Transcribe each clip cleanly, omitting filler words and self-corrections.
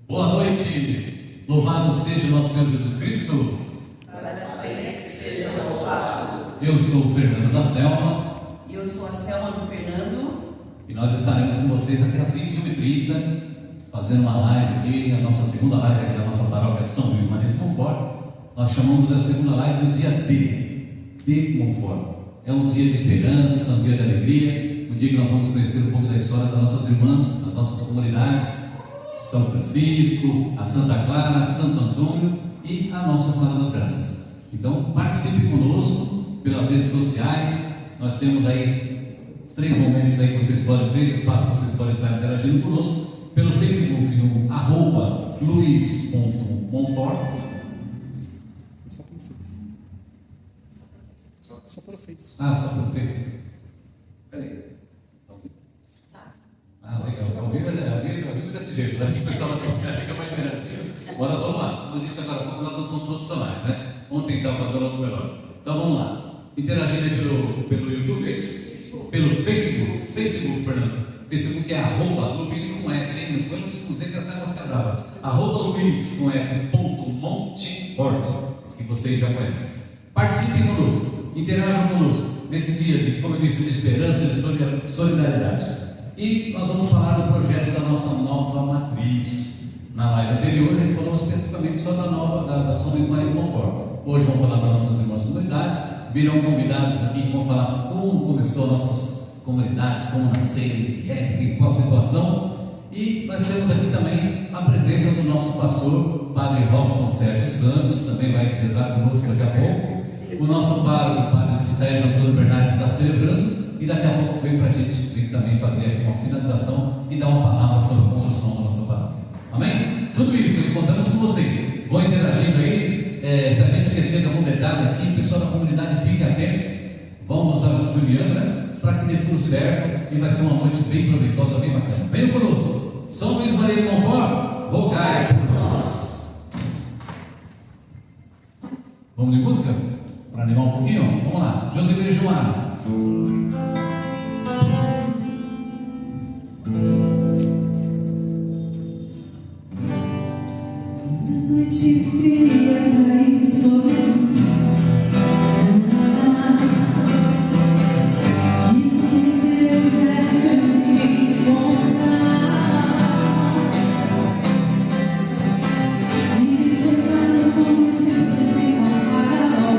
Boa noite, louvado seja o nosso Senhor Jesus Cristo. Para sempre seja louvado. Eu sou o Fernando da Selma. E eu sou a Selma do Fernando. E nós estaremos com vocês até às 21h30, fazendo uma live aqui, a nossa segunda live aqui da nossa paróquia São Luís Maria de Monfort. Nós chamamos a segunda live do dia D de Monfort. É um dia de esperança, um dia de alegria, um dia que nós vamos conhecer um pouco da história das nossas irmãs, das nossas comunidades, São Francisco, a Santa Clara, Santo Antônio e a Nossa Senhora das Graças. Então participe conosco pelas redes sociais. Nós temos aí três momentos aí que vocês podem, três espaços que vocês podem estar interagindo conosco. Pelo Facebook, no @luiz.monfort. Só pelo Facebook. Ah, só pelo Facebook. Peraí. Ah, legal. Ao vivo desse jeito, né? Que o pessoal vai interagir. Agora vamos lá. Como eu disse agora, nós todos somos profissionais, né? Vamos tentar fazer o nosso melhor. Então vamos lá. Interagindo aí pelo YouTube, é isso? Pelo Facebook. Facebook, Fernando. Facebook é @Luiz com S, hein? Não põe Luiz com Z que essa vai ficar brava. @Luiz com S, .Monfort, que vocês já conhecem. Participem conosco. Interajam conosco nesse dia de, como eu disse, de esperança e de solidariedade. E nós vamos falar do projeto da nossa nova matriz. Na live anterior, a gente falou especificamente só da São Luís Maria de Monfort. Hoje vamos falar das nossas irmãs comunidades. Virão convidados aqui que vão falar como começou as nossas comunidades, como nasceram, em qual situação. E nós temos aqui também a presença do nosso pastor, Padre Robson Sérgio Santos, também vai rezar conosco daqui a pouco. O nosso pároco, Padre Sérgio Antônio Bernardes, está celebrando. E daqui a pouco vem para a gente também fazer uma finalização e dar uma palavra sobre a construção da nossa paróquia. Amém? Tudo isso que contamos com vocês. Vão interagindo aí. Se a gente esquecer de algum detalhe aqui, o pessoal da comunidade fique atentos. Vamos nos auxiliando, né? Para que dê tudo certo. E vai ser uma noite bem proveitosa, bem bacana. Venham conosco. São Luís Maria de Monfort, rogai por nós. Vamos de música? Para animar um pouquinho? Vamos lá. Josimir Gilmar. Noite fria cai sobre mim, e no deserto eu me encontrar, e cercado com Jesus e com Faraó.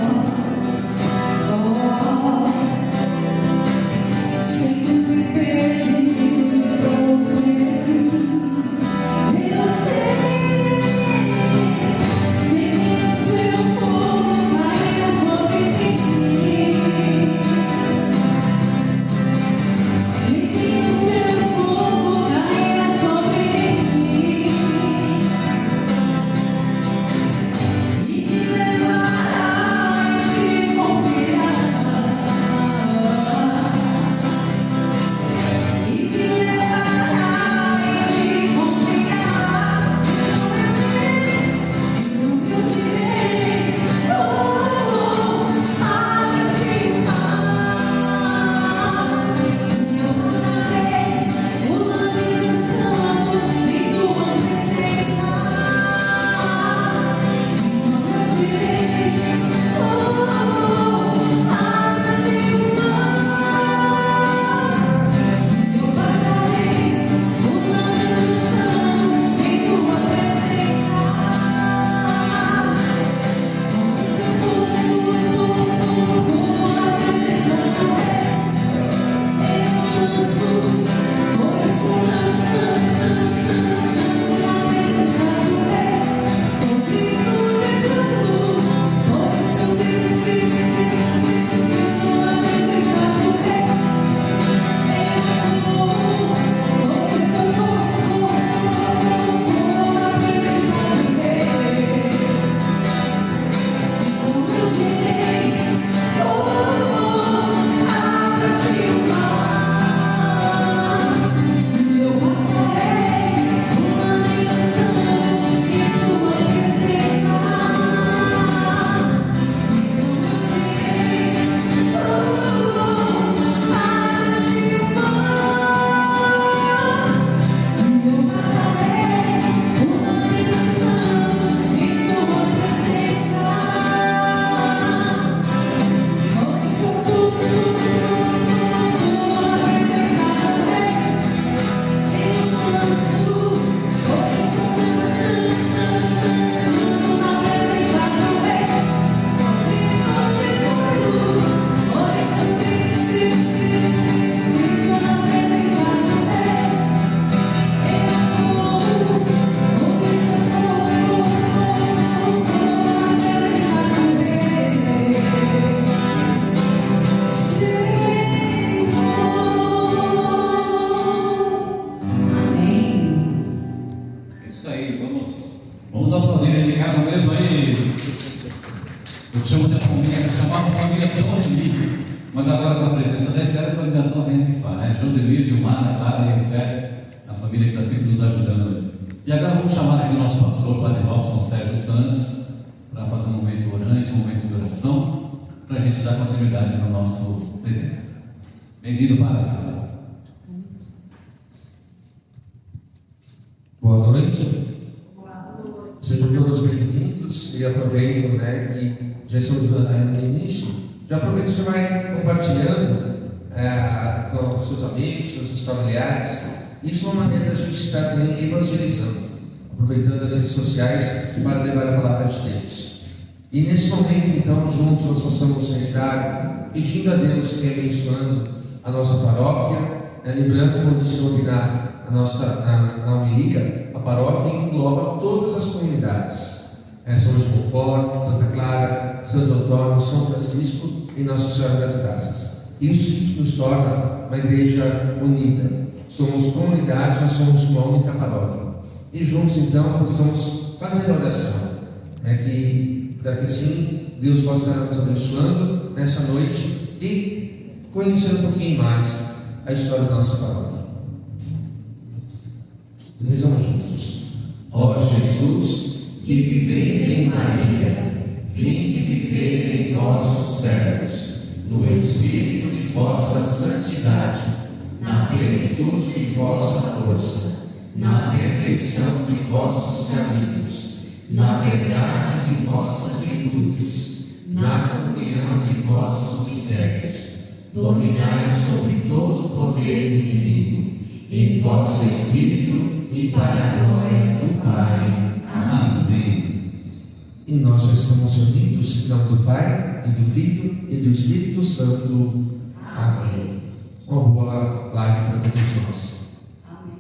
participar, né? Josemir, Gilmar, Clara e Esther, a família que está sempre nos ajudando. E agora vamos chamar aqui o nosso pastor, o Padre Robson Sérgio Santos, para fazer um momento orante, um momento de oração, para a gente dar continuidade no nosso evento. Bem-vindo, Padre. Boa noite. Sejam todos bem-vindos e aproveitem, né, que já estamos no início. Já aproveita e já vai compartilhando com os seus amigos, com os seus familiares. Isso é uma maneira da gente estar também evangelizando, aproveitando as redes sociais para levar a palavra de Deus. E nesse momento, então, juntos nós possamos rezar, pedindo a Deus que abençoando a nossa paróquia, lembrando, como disse ontem na homilia, a paróquia engloba todas as comunidades. São Luís Monfort, Santa Clara, Santo Antônio, São Francisco e Nossa Senhora das Graças. Isso nos torna uma igreja unida. Somos comunidade, mas somos uma única paróquia. E juntos, então, possamos fazer oração, para que assim Deus possa estar nos abençoando nessa noite e conhecer um pouquinho mais a história da nossa paróquia. Rezamos juntos. Ó Jesus, que viveis em Maria, vinde viver em nossos servos, no espírito de vossa santidade, na plenitude de vossa força, na perfeição de vossos caminhos, na verdade de vossas virtudes, na comunhão de vossos mistérios, dominai sobre todo o poder do inimigo, em vosso Espírito e para a glória do Pai. Amém. E nós já estamos unidos em nome do Pai, e do Filho, e do Espírito Santo. Amém. Uma boa live para todos nós. Amém.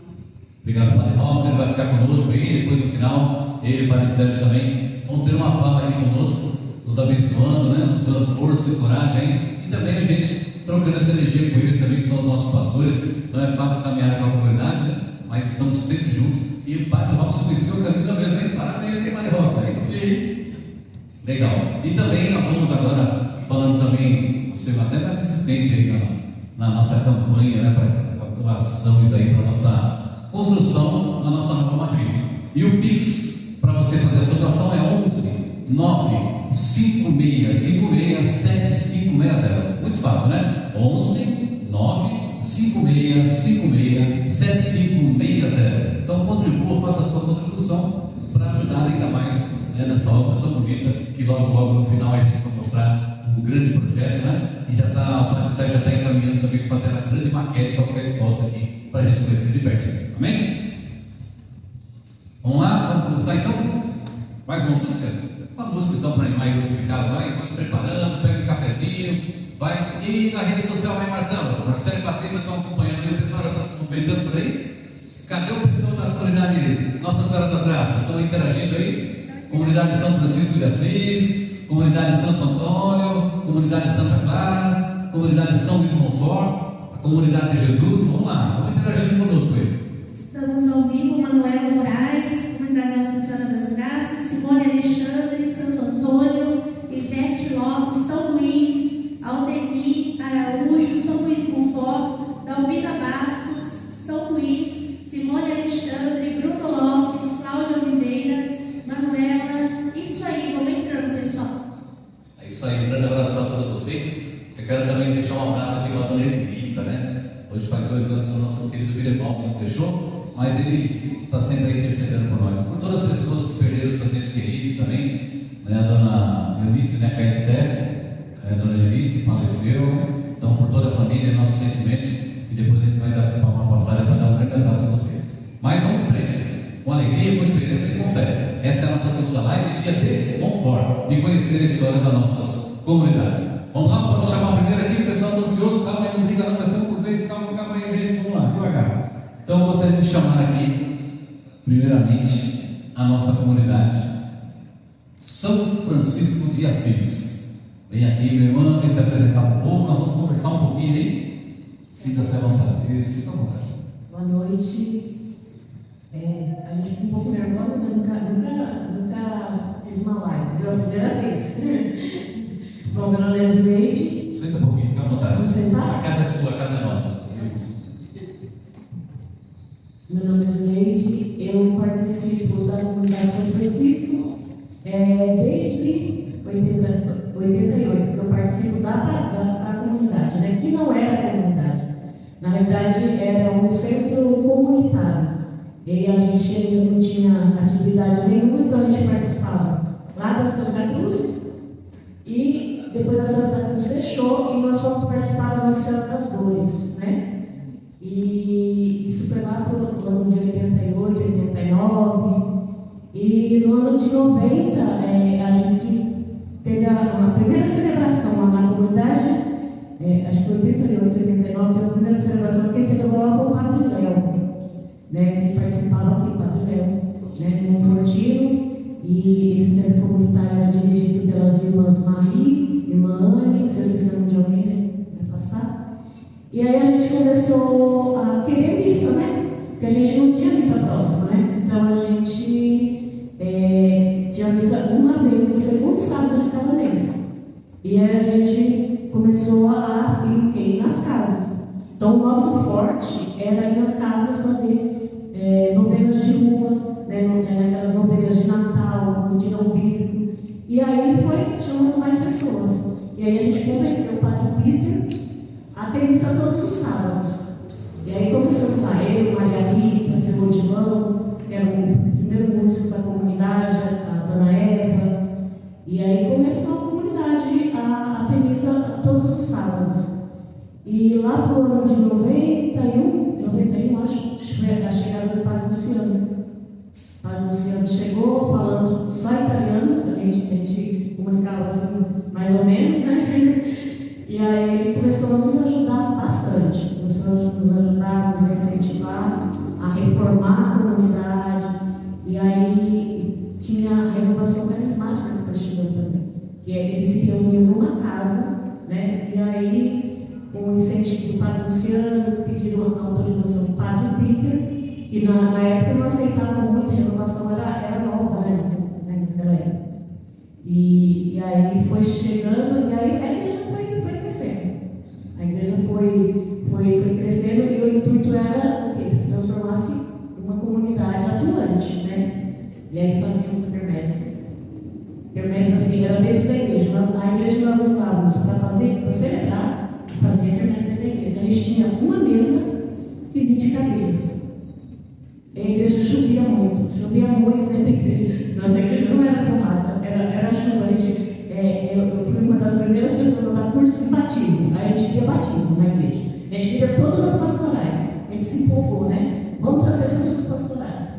Obrigado, Padre Robson. Ele vai ficar conosco aí, depois no final, ele e o Padre Sérgio também vão ter uma fala aqui conosco, nos abençoando, né? Nos dando força e coragem. E também a gente trocando essa energia com eles também, que são os nossos pastores. Não é fácil caminhar com a comunidade, né? Mas estamos sempre juntos. E o Padre Robson vestiu a camisa mesmo, hein? Parabéns, hein, Padre Robson? É isso aí. Legal. E também nós vamos agora falando também, você vai até mais insistente aí na nossa campanha, né? Para ações aí, para a nossa construção da nossa nova matriz. E o Pix, para você fazer a sua doação, é 11 956 56 7560. Muito fácil, né? 11 956 56 7560. Então contribua, faça a sua contribuição para ajudar ainda mais, né, nessa obra tão bonita, que logo no final a gente vai mostrar um grande projeto, né? E já está, o Padre Sérgio já está encaminhando também para fazer a grande maquete para ficar exposta aqui, para a gente conhecer de perto. Amém? Vamos lá? Vamos começar então? Mais uma música? Uma música então para animar aí o ficado, vai se preparando, pega um cafezinho, vai. E na rede social aí, Marcelo? Marcelo e Patrícia estão acompanhando aí, o pessoal já está se movimentando por aí? Cadê o pessoal da comunidade Nossa Senhora das Graças? Estão interagindo aí? Comunidade São Francisco de Assis, comunidade Santo Antônio, comunidade Santa Clara, comunidade São Luís Monfort, a comunidade de Jesus. Vamos lá, vamos interagir conosco aí. Estamos ao vivo, Manuela Moraes, comunidade Nossa Senhora das Graças, Simone Alexandre, Santo Antônio, Ivete Lopes, São Luís, Aldemir Araújo, São Luís Monfort, Dalvina Bastos, São Luís, Simone Alexandre, Bruno Lopes, Cláudia Oliveira, Manuela. Isso aí, vamos entrando, pessoal. É isso aí, um grande abraço para todos vocês. Eu quero também deixar um abraço aqui para a dona Elita, né? Hoje faz 2 anos que o nosso querido Viremaldo nos deixou, mas ele está sempre aí intercedendo por nós. Por todas as pessoas que perderam seus entes queridos também, né? A dona Eunice, né? Caete Teff, a dona Eunice faleceu. Então, por toda a família, nossos sentimentos. E depois a gente vai dar uma passagem para dar um grande abraço a vocês. Mas vamos em frente, com alegria, com esperança e com fé. Essa é a nossa segunda live, dia de Monfort, de conhecer a história das nossas comunidades. Vamos lá, posso chamar primeiro aqui, o pessoal está ansioso, calma aí, não briga não, vai ser por vez, calma aí, gente, vamos lá, devagar. Então eu gostaria de chamar aqui, primeiramente, a nossa comunidade São Francisco de Assis. Vem aqui, meu irmão, vem se apresentar um pouco, nós vamos conversar um pouquinho aí. Sinta-se à vontade. Isso, fica à vontade. Boa noite. A gente fica um pouco nervosa, nunca fiz uma live, viu? A primeira vez. Bom, meu nome é Zuleide. Senta um pouquinho, fica à vontade. Vamos sentar? A casa é sua, a casa é nossa. Isso. Meu nome é Neide, eu participo da comunidade São Francisco desde 88, que eu participo da comunidade, né? Que não era comunidade. Na realidade, era um centro comunitário. E a gente não tinha atividade nenhuma, então a gente participava lá da Santa Cruz e depois da Santa Cruz fechou e nós fomos participar da Nossa Senhora das Dores, né? E isso foi lá para o ano de 88, 89. E no ano de 90, a gente teve a primeira celebração lá na comunidade, acho que 88, 89, teve a primeira celebração, quem celebrou lá foi o Padre Léo, né, que participava aqui, o Padre Léo, né, no Fortino. E esse centro comunitário era dirigido pelas irmãs Marie, irmã Anne, se eu esqueci o nome de alguém, né, vai passar. E aí a gente começou a querer missa, né? Porque a gente não tinha missa próxima, né? Então a gente tinha missa uma vez, no segundo sábado de cada mês. E aí a gente começou a ir nas casas. Então o nosso forte era ir nas casas fazer novenas de rua, né? Aquelas novenas de Natal, de Não Bíblico. E aí foi chamando mais pessoas. E aí a gente convenceu o Padre Peter a ter missa todos os sábados. E aí começamos lá, eu, Maria Rita, seu Odilão, que era o primeiro músico da comunidade, a Dona Eva. E aí começou a comunidade a ter missa todos os sábados. E lá para o ano de 91, acho, a chegada do Padre Luciano. O Padre Luciano chegou falando só italiano, a gente comunicava assim, mais ou menos, né? E aí ele começou a nos ajudar bastante, começou a nos ajudar, nos incentivar a reformar a comunidade. E aí tinha a renovação carismática que foi chegando também, que eles se reuniam numa casa, né? E aí, com o incentivo do Padre Luciano, pediram a autorização do Padre Peter, que na época não aceitavam muito, a renovação era nova, né? Naquela época. E aí foi chegando, e aí a igreja foi crescendo. A igreja foi crescendo e o intuito era que se transformasse em uma comunidade atuante, né? E aí fazíamos quermesses. Quermesses assim, era dentro da igreja, mas a igreja nós usávamos para celebrar, fazer quermesse dentro da igreja. A gente tinha uma mesa e 20 cadeiras. E a igreja chovia muito dentro da igreja. Nossa igreja não era forrada, era chuvante. Eu fui uma das primeiras pessoas a dar curso de batismo. Aí a gente via batismo na igreja. A gente via todas as pastorais. A gente se empolgou, né? Vamos trazer todas as pastorais.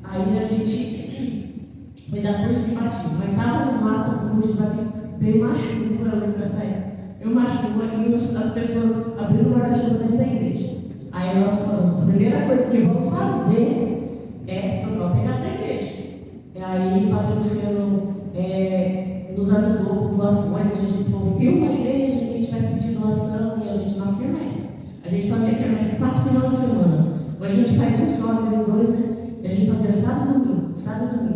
Aí a gente foi dar curso de batismo. Aí estávamos lá, com o curso de batismo. Veio uma chuva, eu lembro dessa época. Veio uma chuva e as pessoas abriram o guarda-chuva dentro da igreja. Aí nós falamos, a primeira coisa que vamos fazer é trocar o pecado da igreja. E aí o Padre Luciano nos ajudou com doações, a gente falou, filma a igreja, que a gente vai pedir doação, e a gente nas quermesse. A gente fazia quermesse 4 finais de semana. Hoje a gente faz um só, às vezes 2, né? E a gente fazia sábado e domingo.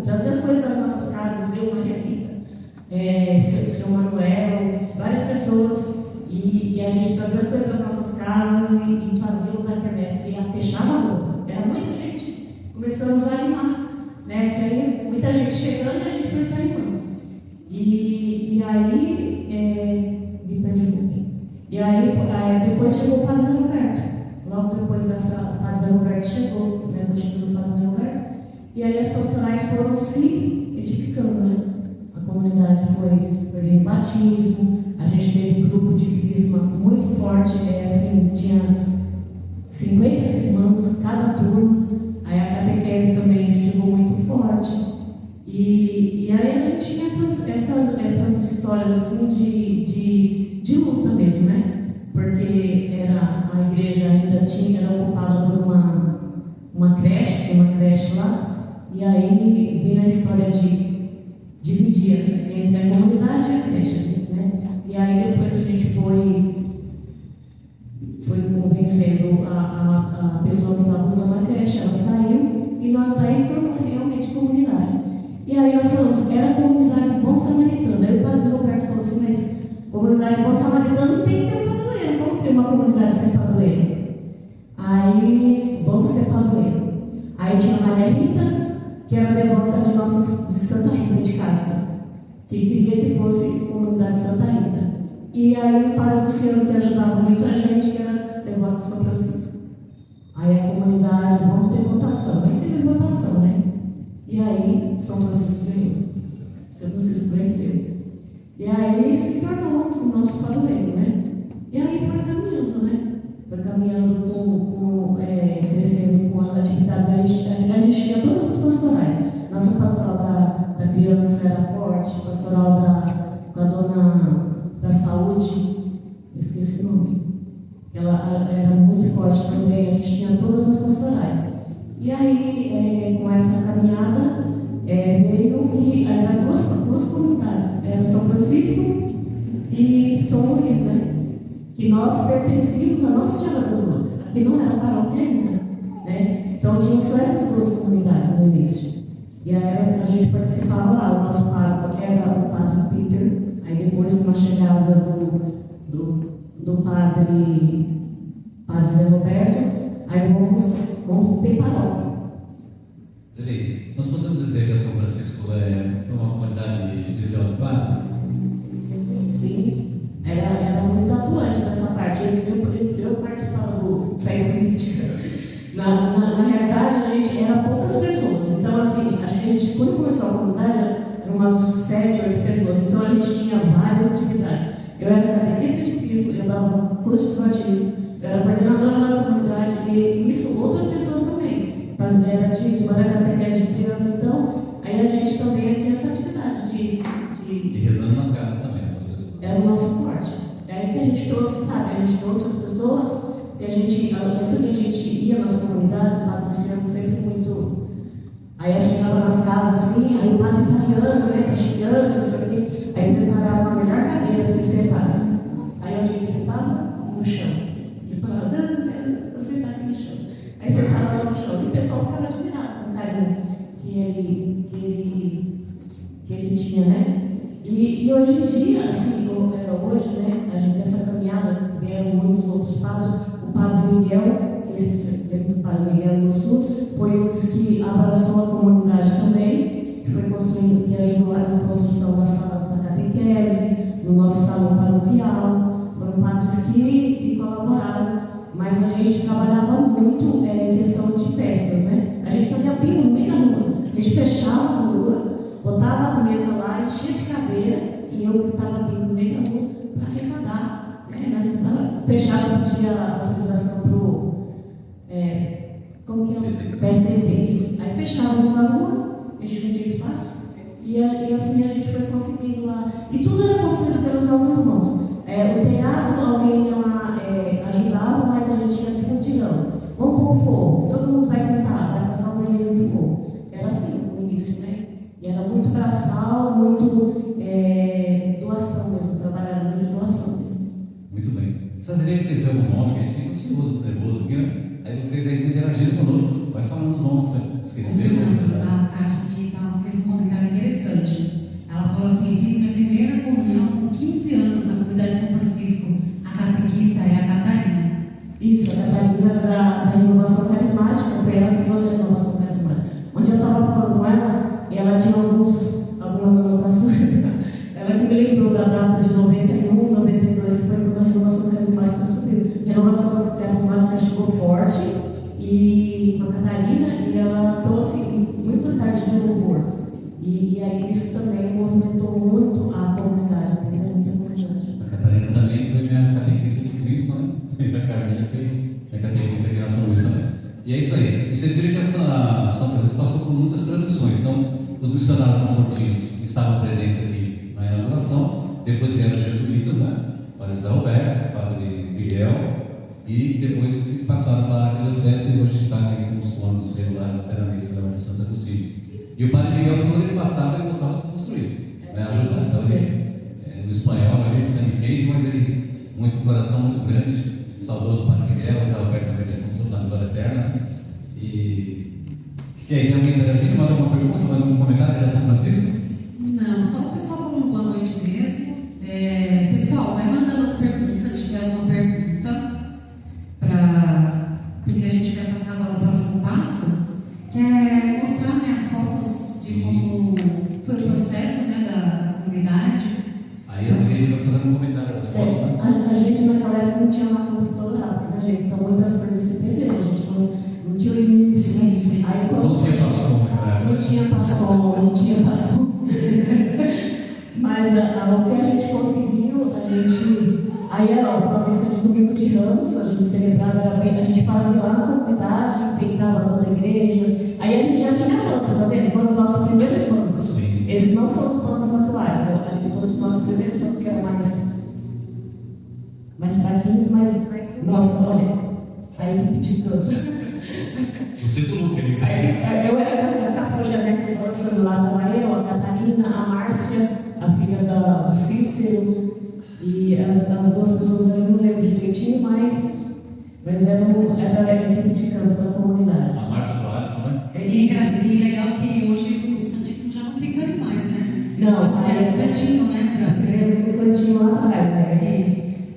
Trazia as coisas das nossas casas, eu, Maria Rita, seu Manuel, várias pessoas, e a gente trazia as coisas das nossas casas e fazíamos a quermesse, e fechava a rua. Era muita gente. Começamos a animar, né? Que aí muita gente chegando e a gente foi se animando. E aí, me perdi um pouquinho. E aí, depois chegou o Padre Zé Roberto. Logo depois o Padre Zé Roberto chegou, né? O Padre Zé Roberto. E aí as pastorais foram se edificando, né? A comunidade foi em batismo, a gente teve grupo de crisma muito forte, assim, tinha 50 crismandos cada turno. Aí a catequese também ficou muito forte. E aí a gente tinha essas histórias assim de luta mesmo, né? Porque a igreja ainda era ocupada por uma creche, tinha uma creche lá, e aí veio a história de dividir entre a comunidade e a creche, né? E aí depois a gente foi convencendo a pessoa que estava usando a creche, ela saiu, e nós daí tornamos realmente comunidade. E aí nós falamos, era a comunidade Bom Samaritano. Aí o Padre Roberto falou assim, mas comunidade Bom Samaritano não tem que ter padroeiro. Como ter uma comunidade sem padroeiro? Maria Rita, que era devota de Santa Rita de Cássia, que queria que fosse comunidade Santa Rita. E aí o Padre Luciano, que ajudava muito a gente, que era devoto de São Francisco. Aí a comunidade, vamos ter votação. Aí teve votação, né? E aí São Francisco ganhou. São Francisco venceu. E aí se tornou o nosso padroeiro, né? E aí foi caminhando, né? Foi caminhando crescendo com as atividades. A gente tinha todas as pastorais. Nossa pastoral da criança era forte, pastoral da dona da saúde, eu esqueci o nome. Ela era muito forte também, a gente tinha todas as pastorais. E aí, com essa caminhada, veio que eram duas comunidades, era São Francisco e São Luís, né? Que nós pertencíamos a Nossa Senhora dos Lourdes. Aqui não era paróquia ainda, né? Então tinham só essas duas comunidades no início. E aí a gente participava lá, o nosso padre era o Padre Peter, aí depois com a chegada do Padre Zé Roberto, aí vamos ter paróquia. Zeleide, nós podemos dizer que a São Francisco foi uma comunidade eclesial de base? Sim, era muito atuante nessa parte. Eu participava do fé política. Na realidade, a gente era poucas pessoas. Então, assim, a gente, quando começou a comunidade, eram umas 7, 8 pessoas. Então, a gente tinha várias atividades. Eu era catequista de Cristo, eu dava curso de batismo, eu era coordenadora da comunidade, e isso outras pessoas também. Era dízimo, era catequese de criança. Então, aí a gente também tinha essa atividade de... E rezando nas casas também, com as pessoas. Era o nosso forte. É aí que a gente trouxe, sabe? A gente trouxe as pessoas, que a gente, quando a gente ia nas comunidades, o Padre Luciano sempre muito. Aí a gente chegava nas casas assim, aí o padre italiano, né, tá chegando, não sei o quê, aí preparava a melhor cadeira para ele sentar. Aí onde ele sentava? No chão. Ele falava, não, vou sentar aqui no chão. Aí sentava lá no chão, e o pessoal ficava admirado com o carinho que ele tinha, né? E hoje em dia, assim, hoje, né, a gente nessa caminhada vieram muitos outros padres. O Padre Miguel, não sei se você lembra do Padre Miguel no Sul, foi um dos que abraçou a comunidade também, que foi construindo, que ajudou na construção da sala da catequese, no nosso salão paroquial. Foram padres que colaboraram, mas a gente trabalhava muito em questão de festas, né? A gente fazia bingo no meio da rua, a gente fechava a rua, botava a mesa lá, enchia de cadeira, e eu estava vindo no meio da rua para arrecadar. Né? A gente estava fechado, pedia autorização para o. Como que é? PST, isso. Aí fechávamos a rua, a gente não tinha espaço, e assim a gente foi conseguindo lá. E tudo era construído pelos nossos irmãos. O telhado, alguém lá ajudava, mas a gente ia de mutirão. Vamos pôr fogo, todo mundo vai cantar, vai passar um mês no fogo. Era assim no início, né? E era muito braçal, muito doação mesmo, trabalhava muito de doação mesmo. Muito bem. Se as irem esquecer algum nome, que a gente fica ansioso, nervoso aqui, né? Aí vocês aí interagiram conosco. Vai falando os nomes, esqueceram. A Kátia aqui fez um comentário interessante. Ela falou assim: fiz minha primeira comunhão com 15 anos na comunidade de São Francisco. A catequista é a Catarina. Isso, a Catarina era da renovação carismática, foi ela que trouxe a renovação carismática. Onde eu estava falando com ela, e ela tinha algumas anotações. Ela que me lembrou da data de 91, 92, que foi quando a renovação carismática subiu. A renovação carismática chegou forte e com a Catarina, e ela trouxe muitas tardes de louvor. E aí isso também movimentou muito a comunidade, porque é muita comunidade. A Catarina também foi minha catequista de Cristo, né? E a Carminha fez minha catequista aqui na São Luís também. E é isso aí. Vocês viram que a São Francisco passou por muitas transições. Então, os missionários confortinhos estavam presentes aqui na inauguração, depois vieram os jesuítas, né? O Padre Zé Roberto, o Padre Miguel, e depois passaram para a Arquidiocese e hoje está aqui com os cômodos regulares da Veranista da Santa Lucília. E o Padre Miguel, quando ele passava, ele gostava de construir, né? Ajudando, sabe? No espanhol, ali, sangue quente, mas ele, muito coração muito grande. Saudoso Padre Miguel, Zé Roberto também, eles são todos na glória eterna. E aí, tem alguém interagindo? Mais alguma pergunta? Mais algum comentário em São Francisco? Não, só o pessoal falando boa noite mesmo. Pessoal, vai mandando as perguntas, se tiver alguma pergunta, porque a gente vai passar agora o próximo passo, que é fazendo um comentário das fotos, né? A gente naquela época não tinha máquina fotográfica, né, gente? Então muitas coisas se perderam, a gente não tinha o início. Aí, Não tinha pastor, né? Não tinha pastor. Mas o que a gente conseguiu, aí era uma missa de domingo de Ramos, a gente celebrava, a gente fazia lá na comunidade, enfeitava toda a igreja. Aí a gente já tinha bancos, tá vendo? Foram os nossos primeiros bancos. Sim. Esses não são os bancos atuais, né? Foram os nossos primeiros bancos que eram mais fraquinhos, mas nossa, olha, a equipe de canto. Você do Luca, ele Eu era a cafolha, né? Lançando lá, estava eu, a Catarina, a Márcia, a filha do Cícero, e as duas pessoas eu não lembro direitinho, mas era a equipe de canto da comunidade. a Márcia do Alisson, né? E legal que hoje o Santíssimo já não fica ali mais, né? Não, Fizeram um cantinho, né? fizemos um cantinho lá atrás, né?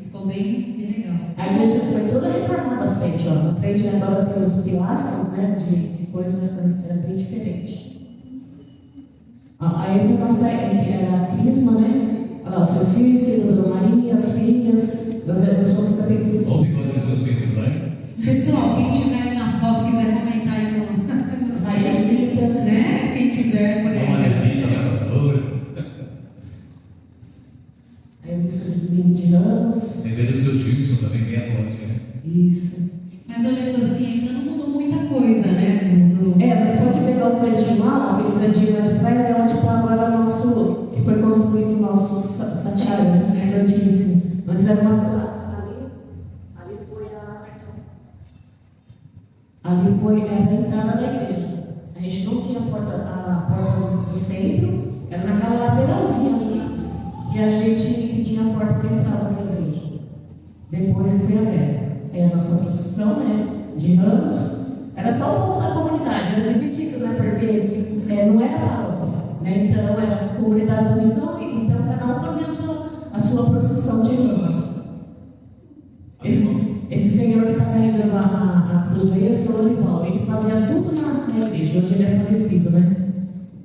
Ficou bem legal. A igreja foi toda reformada à frente, ó. Na frente agora tem os pilastros, né? De coisa, era bem diferente. Aí foi passar, que era a Crisma, né? Olha lá, o seu Cícero, a Dona Maria, as filhas, nós fomos catequistas. Olha o bigode do seu Cícero, né? Pessoal, quem tiver aí na foto quiser comentar aí no Maria, né? Quem tiver por Dá uma aí. levita, né, pastores? aí a missa de domingo de Ramos. Lembrei do seu Gilson também, bem atuante, né? Isso. Mas olhando assim, ainda não mudou muita coisa, né? Mas pode pegar o cantinho lá, aquele cantinho lá de trás, é onde está agora o nosso, que foi construído o nosso Santíssimo. Mas era uma praça ali foi a entrada da igreja. A gente não tinha a porta do centro, era naquela lateralzinha ali, e a gente tinha a porta para entrada da igreja. Depois que foi aberta. Aí a nossa procissão, né, de Ramos, era só o povo da comunidade, era dividido, né, porque não era paróquia, né, então era a comunidade do então cada um fazia a sua procissão de Ramos. Esse senhor que está carregando a cruz aí é o senhor Olival, ele fazia tudo na igreja, hoje ele é falecido, né?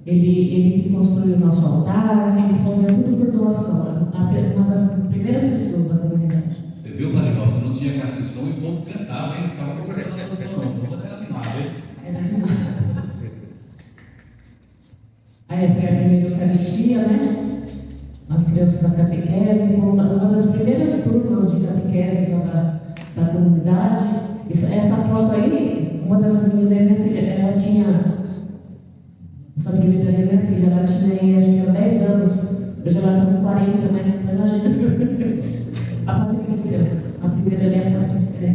Ele construiu o nosso altar, ele fazia tudo por doação, uma das primeiras pessoas da comunidade. Você viu, Marival? Você não tinha carro de som e o povo cantava, hein? Ficava conversando na canção, não. O povo era animado, hein? Aí foi a primeira Eucaristia, né? As crianças da catequese, uma das primeiras turmas de catequese da comunidade. Essa foto aí, uma das minhas aí, minha filha, ela tinha. Essa primeira aí, minha filha, ela tinha aí, acho que era 10 anos. Hoje ela vai fazer 40, né? Então imagina. A Patrícia, a primeira ali é a Patrícia.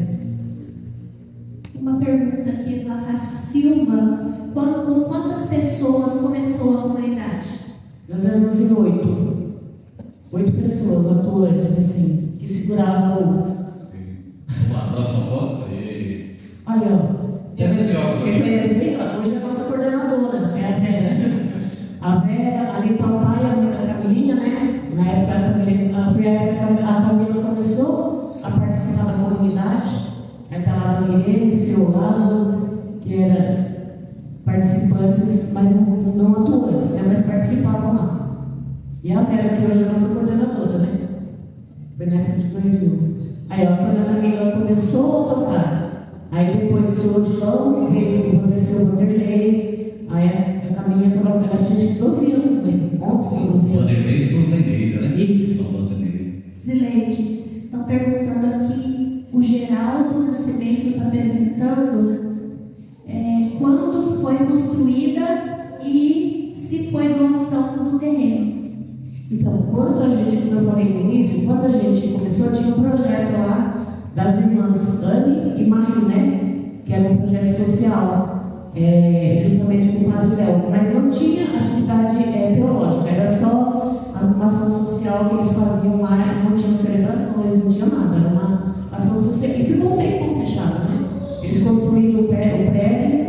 Uma pergunta aqui do Acácio Silva. Com quantas pessoas começou a comunidade? Nós éramos em 8. 8 pessoas atuantes, assim, que seguravam o. Vamos lá, próxima foto. E... Olha, ó. E essa de óculos Quem aqui? conhece, hoje é a nossa coordenadora, é a Vera. A Vera, ali está o pai, a mãe da Camilinha, né? Na época a Camila começou a participar da comunidade. Aí está lá a Irene, seu Lázaro, que eram participantes, mas não atuantes, né? Mas participavam lá. E a Vera, que hoje é a nossa coordenadora, né? Foi na época de 2000. Aí, ó, quando a Camila começou a tocar, aí depois o senhor Odilão fez o professor Vanderlei, aí a Camila estava com ela tinha 12 anos, né? 11 para 12 anos. Vanderlei e esposa da Neida, né? Isso. Famosa Neida. Zileide, estão perguntando aqui, o Geraldo Nascimento está perguntando quando foi construída e se foi doação do terreno. Então, quando a gente, como eu falei no início, quando a gente começou, tinha um projeto lá das irmãs Anne e Marie, né? Que era um projeto social, juntamente com o Padre Léo, mas não tinha atividade teológica, era só uma ação social que eles faziam lá, não tinha celebrações, não tinha nada, era uma ação social, e ficou um tempo fechado, né? Eles construíram o prédio,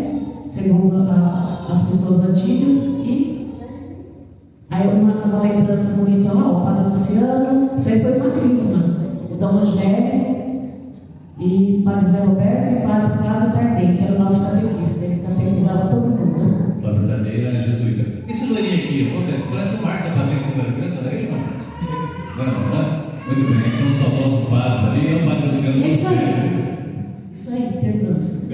segundo as pessoas antigas, e aí uma lembrança bonita lá, o Padre Luciano, isso aí foi uma crisma, o Dom Angélico, e o Padre Zé Roberto e o Padre Flávio Tardem, que era o nosso catequista, ele catequizava todo mundo. Flávio Tardem era jesuíta. Esse loirinho aqui, parece o Marcos, a Patrícia da criança, era ele, não? Não, não é? mesmo.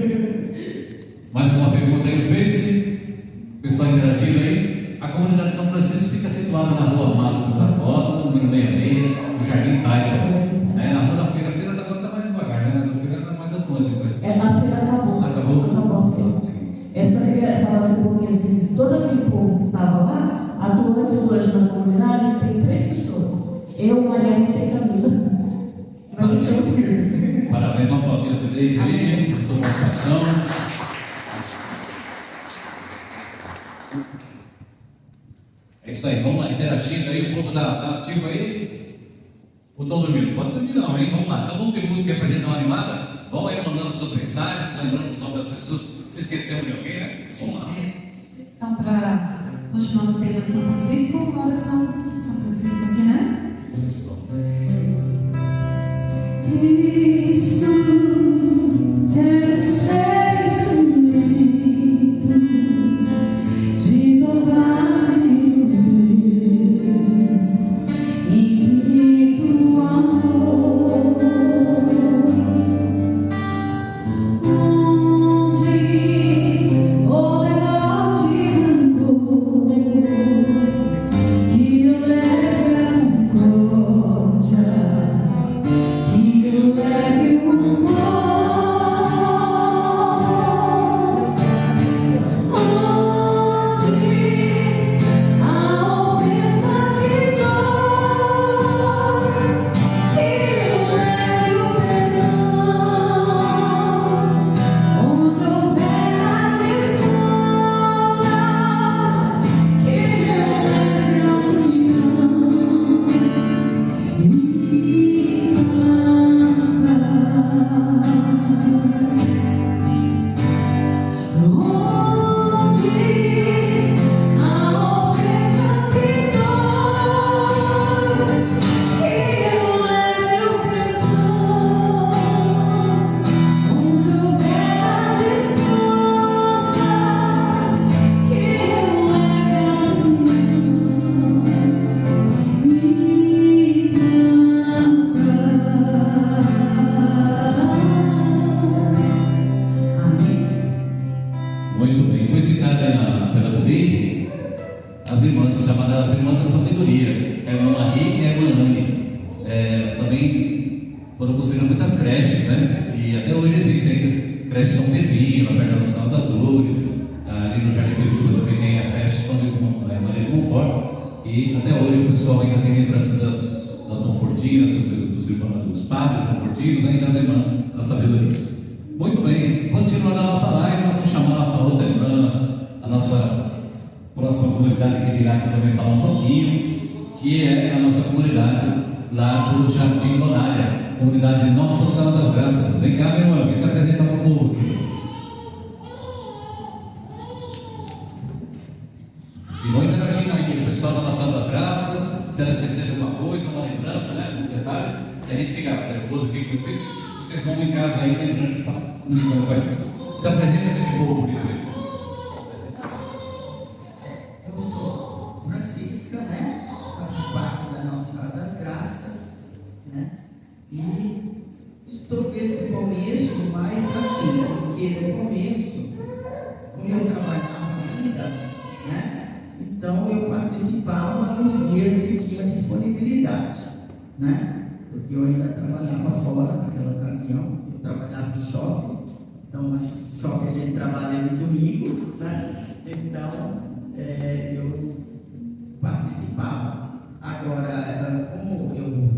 Mais alguma pergunta aí no Face? Pessoal interagindo aí. A comunidade de São Francisco fica situada na rua Márcio da Costa, número 66, no Jardim Taipas. Na rua da feira. A feira agora está mais devagar, né? Mas a feira está mais atuante. A feira acabou. Acabou a feira. Eu só queria falar assim um pouquinho assim, de todo aquele povo que estava lá, atuantes hoje na comunidade, tem 3 pessoas. Eu, Mariana e Camila. Nós estamos firmes. Parabéns, uma aplaudinha a Deide aí, pela sua participação. É isso aí, vamos lá, interagindo aí, o povo tá ativo aí. Ou estão dormindo? Pode dormir não, hein? Vamos lá, então vamos ter música aí pra gente dar uma animada? Vão aí mandando suas mensagens, lembrando o nome das pessoas. Se esquecemos de alguém, né? Vamos lá. Então, para continuar no tema de São Francisco, uma oração de São Francisco aqui, né? Isso. Cristo, quero ser instrumento de tua base, infinito amor, onde poderoso rancor que eu leve a concórdia. Muito bem, foi citada aí pela Deide as irmãs, chamadas as irmãs da sabedoria, a irmã Marie e a irmã Anne. Também foram construídas muitas creches, né? E até hoje existe ainda creche São Pedrinho, na perto da Nossa das Dores, ali no Jardim Peruca também tem a creche São Maria Monfort, e até hoje o pessoal ainda tem lembrança das Monfortinas, dos padres Monfortinos, ainda das irmãs da sabedoria. Muito bem, continuando a nossa live, nós vamos chamar a nossa outra irmã, a nossa próxima comunidade que virá aqui também falar um pouquinho, que é a nossa comunidade lá do Jardim Donária, comunidade Nossa Senhora das Graças. Vem cá, minha irmã, vem se apresentar para o povo. E vão interagindo aí, o pessoal da Nossa Senhora das Graças, se elas recebem alguma coisa, uma lembrança, né, uns detalhes, e a gente fica nervoso aqui com isso. Vocês vão em casa aí, lembrando de passar comunicando com a gente. Se apresenta para esse povo, primeiro. Eu sou Francisca, né? Faço parte da Nossa Senhora das Graças, né? E estou desde o começo, mas assim, porque no começo, como eu trabalhava ainda, né? Então eu participava nos dias que tinha disponibilidade, né? Porque eu ainda trabalhava fora naquela ocasião, eu trabalhava no shopping, então no shopping a gente trabalha de domingo, né? Então eu participava. Agora, como eu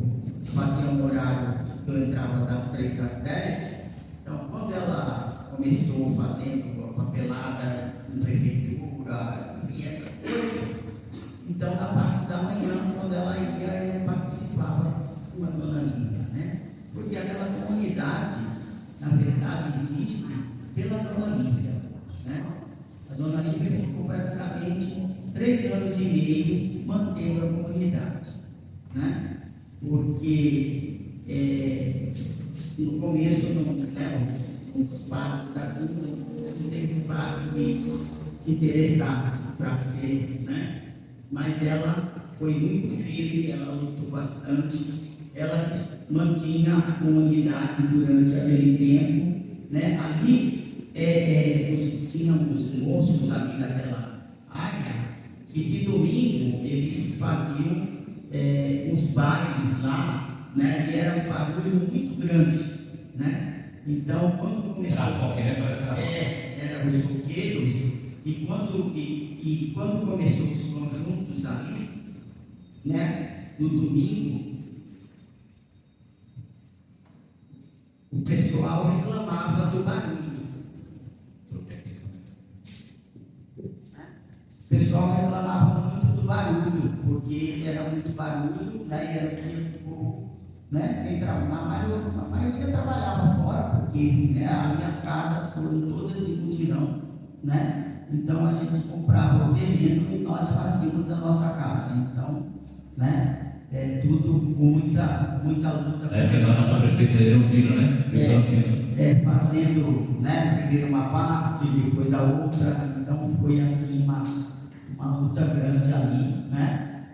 fazia um horário que eu entrava das 3 às 10, então quando ela começou fazendo a papelada em prefeitura, enfim, essas coisas, então na parte da manhã, quando ela ia, eu participava com a dona Lívia, né? Porque aquela comunidade, na verdade, existe pela dona Lívia, né? A dona Lívia ficou praticamente 3 anos e meio mantendo a comunidade, né? Porque no começo, os padres assim, não teve padre que se interessasse para ser, né? Mas ela foi muito firme, ela lutou bastante, ela mantinha a comunidade durante aquele tempo, né? Ali tínhamos moços ali daquela área que de domingo eles faziam uns bailes lá, né? E era um barulho muito grande, né? Então, quando começou... Era os roqueiros, e quando começou os conjuntos ali, né? No domingo, o pessoal reclamava do barulho. O pessoal reclamava muito do barulho, porque era muito barulho, né? E era o que o povo, né? A maioria trabalhava fora, porque, né, as minhas casas foram todas de mutirão, né? Então a gente comprava o terreno e nós fazíamos a nossa casa. Então, né? Tudo com muita luta. Na época da nossa prefeita era um tiro, né? Fazendo, né? Primeiro uma parte, depois a outra. Então foi assim uma luta grande ali, né?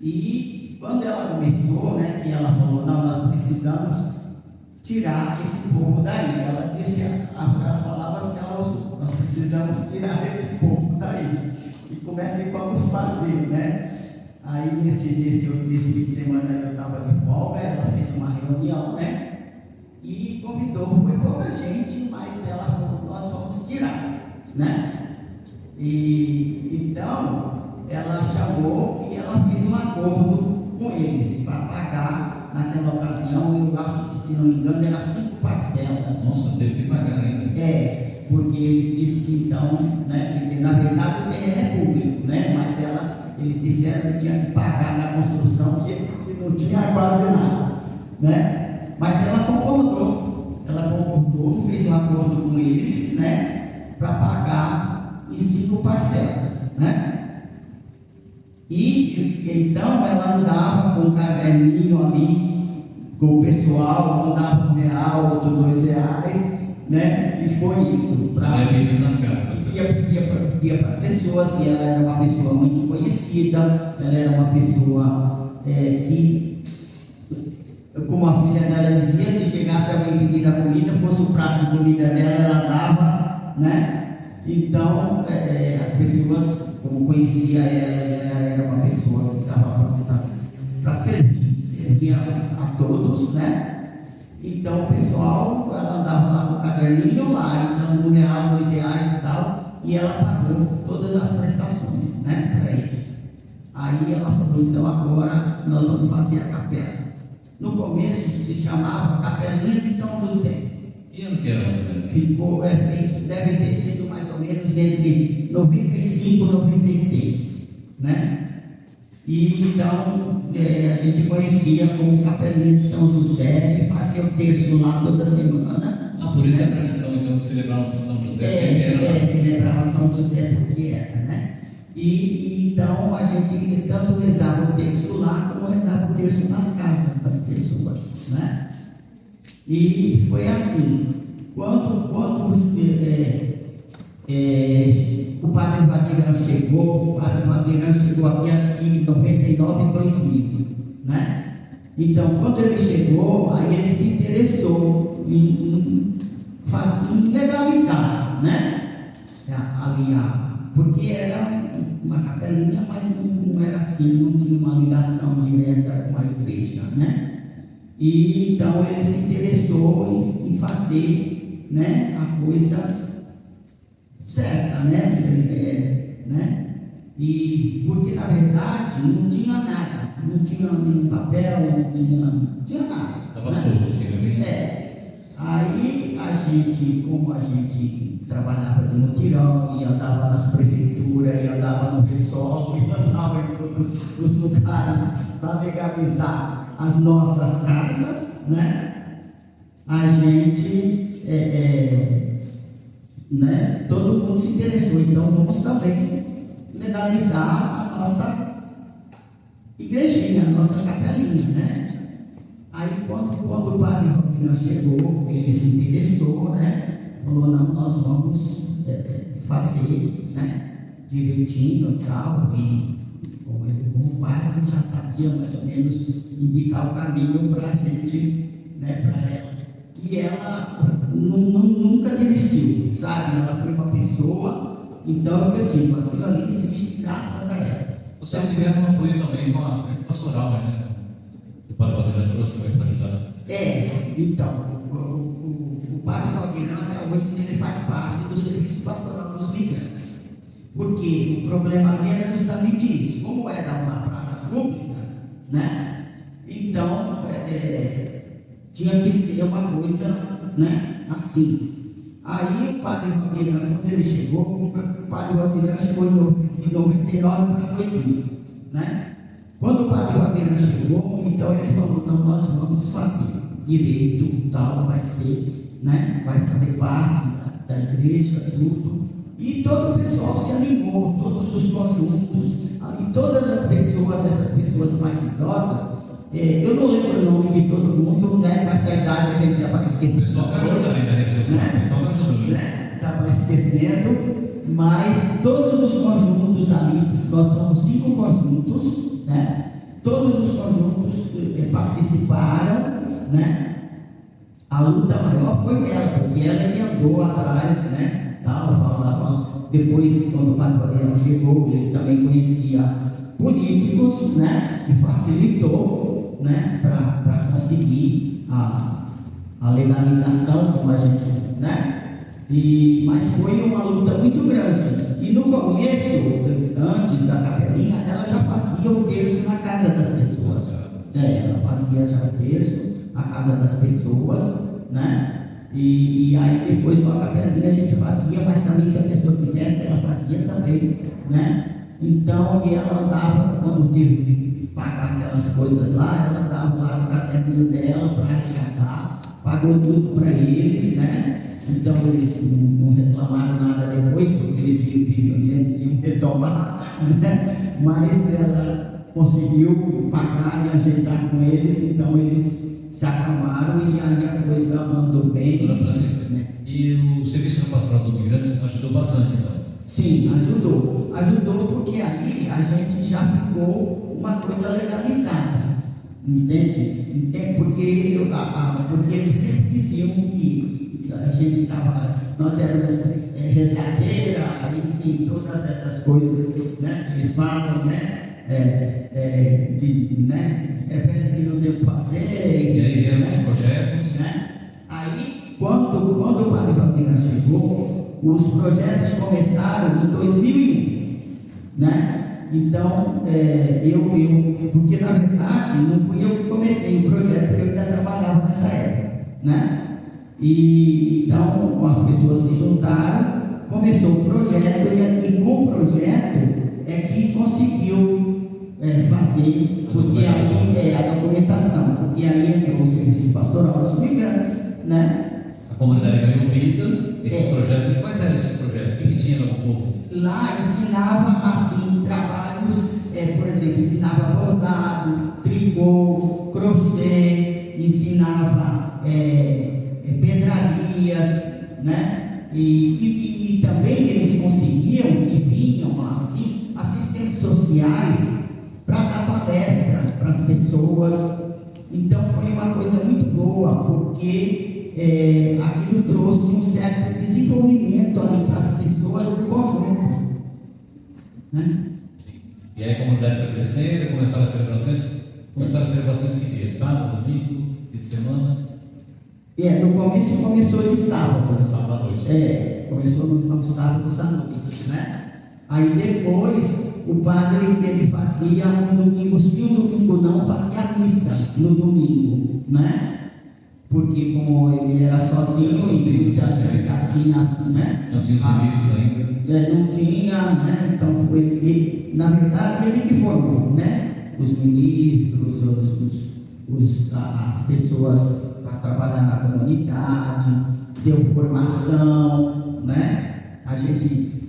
E quando ela começou, né? Que ela falou, não, nós precisamos tirar esse povo daí. Ela disse as palavras que ela usou: nós precisamos tirar esse povo daí. E como é que vamos fazer, né? Aí nesse fim de semana eu estava de folga, ela fez uma reunião, né? E convidou, foi pouca gente, mas ela falou, nós vamos tirar, né? E então ela chamou e ela fez um acordo com eles para pagar naquela ocasião. Eu acho que, se não me engano, eram 5 parcelas. Nossa, teve que pagar ainda. Porque eles disseram que então, né? Quer dizer, na verdade o terreno é público, né? Mas eles disseram que tinha que pagar na construção, que não tinha quase nada, né? Mas ela concordou, fez um acordo com eles, né? Para pagar em 5 parcelas, né? E então ela andava com um caderninho ali, com o pessoal, andava R$1, outro R$2, né? E foi indo para. Ia pedindo nas cartas. Pedia para as pessoas, e ela era uma pessoa muito conhecida, ela era uma pessoa que, como a filha dela dizia, se chegasse alguém pedir a comida, fosse o prato de comida dela, ela dava, né? Então, as pessoas, como conhecia ela era uma pessoa que estava pronta para servia a todos, né? Então o pessoal, ela andava lá com o caderninho lá, então R$1, R$2 e tal, e ela pagou todas as prestações, né, para eles. Aí ela falou, então agora nós vamos fazer a capela. No começo se chamava Capelinha de São José. Que ano que era mais ou menos? Ficou, isso deve ter sido mais ou menos entre 95 e 96, né? E então a gente conhecia como Capelinha de São José, que fazia o terço lá toda semana. Por isso é a tradição, então, que celebrava São José sempre era. Celebrava São José porque era, né? E então a gente tanto rezava o terço lá, como rezava o terço nas casas das pessoas, né? E foi assim, quando o Padre Vadeirão chegou, aqui acho que em 99 e 2000, né? Então, quando ele chegou, aí ele se interessou em legalizar, né? Porque era uma capelinha, mas não era assim, não tinha uma ligação direta com a igreja, né? E então ele se interessou em fazer, né, a coisa certa, né? E porque na verdade não tinha nada, não tinha nem papel, não tinha nada. Estava solto assim, né? Aí como a gente trabalhava de mutirão, e andava nas prefeituras, e andava no Ressol, e andava em todos os lugares para legalizar as nossas casas, né? A gente, né? Todo mundo se interessou, então vamos também legalizar a nossa igrejinha, a nossa capelinha, né? Aí quando o Padre Robinho chegou, ele se interessou, né? Falou, não, nós vamos fazer, né? Direitinho e tal, e como padre já sabia mais ou menos indicar o caminho para a gente, né? Para ela e ela nunca desistiu, sabe? Ela foi uma pessoa, então é o que eu digo, aquilo ali existe graças a ela. Vocês tiveram um apoio também com a pastoral, né? O Padre Valdir trouxe também para ajudar. Então, o Padre Valdir, até hoje, ele faz parte do serviço pastoral dos migrantes. Porque o problema ali era justamente isso. Como era uma praça pública, né? Então, tinha que ser uma coisa, né? Assim. Aí o Padre Valdir, quando ele chegou, o Padre Valdir chegou em 99 para 2000, né? Quando o Padre Valdir chegou, então ele falou, não, nós vamos fazer direito, tal, vai ser, né? Vai fazer parte da igreja, tudo. E todo o pessoal se animou, todos os conjuntos, e todas as pessoas, essas pessoas mais idosas, eu não lembro o nome de todo mundo, né? Com essa idade a gente já vai esquecer. O pessoal está ajudando, né? O pessoal está ajudando. Estava esquecendo, mas todos os conjuntos ali, nós somos 5 conjuntos, né? Todos os conjuntos participaram, né? A luta maior foi ela, porque ela que andou atrás, né? Falava, depois, quando o Padre Valdir chegou, ele também conhecia políticos, né? Que facilitou, né? Para conseguir a legalização, como a gente, né? Mas foi uma luta muito grande. E no começo, antes da capelinha, ela já fazia o terço na casa das pessoas. Ela fazia já o terço na casa das pessoas, né? E aí depois com a capelinha a gente fazia, mas também se a pessoa quisesse, ela fazia também, né? Então, e ela andava, quando teve que pagar aquelas coisas lá, ela andava lá no caderninho dela para arrecadar, pagou tudo para eles, né? Então eles não reclamaram nada depois, porque eles viviam dizendo que iam retomar, né? Mas ela conseguiu pagar e ajeitar com eles, então eles se acalmaram e aí a coisa andou bem. Dona Francisca, né? E o Serviço Pastoral dos Migrantes ajudou bastante, então? Sim, ajudou. Ajudou porque aí a gente já ficou uma coisa legalizada. Entende? Porque eles sempre diziam que a gente estava, nós éramos rezadeira, enfim, todas essas coisas, né? Eles falam, né? Que não tem o que fazer. E aí vieram os projetos. Né? Aí, quando o Padre Valdir chegou, os projetos começaram em 2001, né? Então, porque na verdade não fui eu que comecei o projeto, porque eu ainda trabalhava nessa época, né? E então as pessoas se juntaram, começou o projeto e com o projeto é que conseguiu fazer, porque aí a documentação, porque aí entrou o Serviço Pastoral dos Migrantes, né? A comunidade ganhou vida, esses projetos. Quais eram esses projetos? O que tinha no povo? Lá ensinava assim trabalhos, por exemplo, ensinava bordado, tricô, crochê, ensinava pedrarias, né? E também eles conseguiam e vinham assim assistentes sociais para dar palestra para as pessoas. Então foi uma coisa muito boa, porque aquilo trouxe um certo desenvolvimento ali para as pessoas do conjunto, né? E aí a comunidade foi crescendo, começaram as celebrações que dia? Sábado, domingo, fim de semana? No começo começou de sábado. Sábado à noite. Começou nos sábados à noite, né? Aí depois o padre ele fazia um domingo sim, um domingo não, fazia a missa no domingo, né? Porque como ele era sozinho, já tinha, né? Não tinha os ministros ainda. Não tinha, né? Então ele, na verdade, ele que formou, né? Os ministros, as pessoas para trabalhar na comunidade, deu formação, né? A gente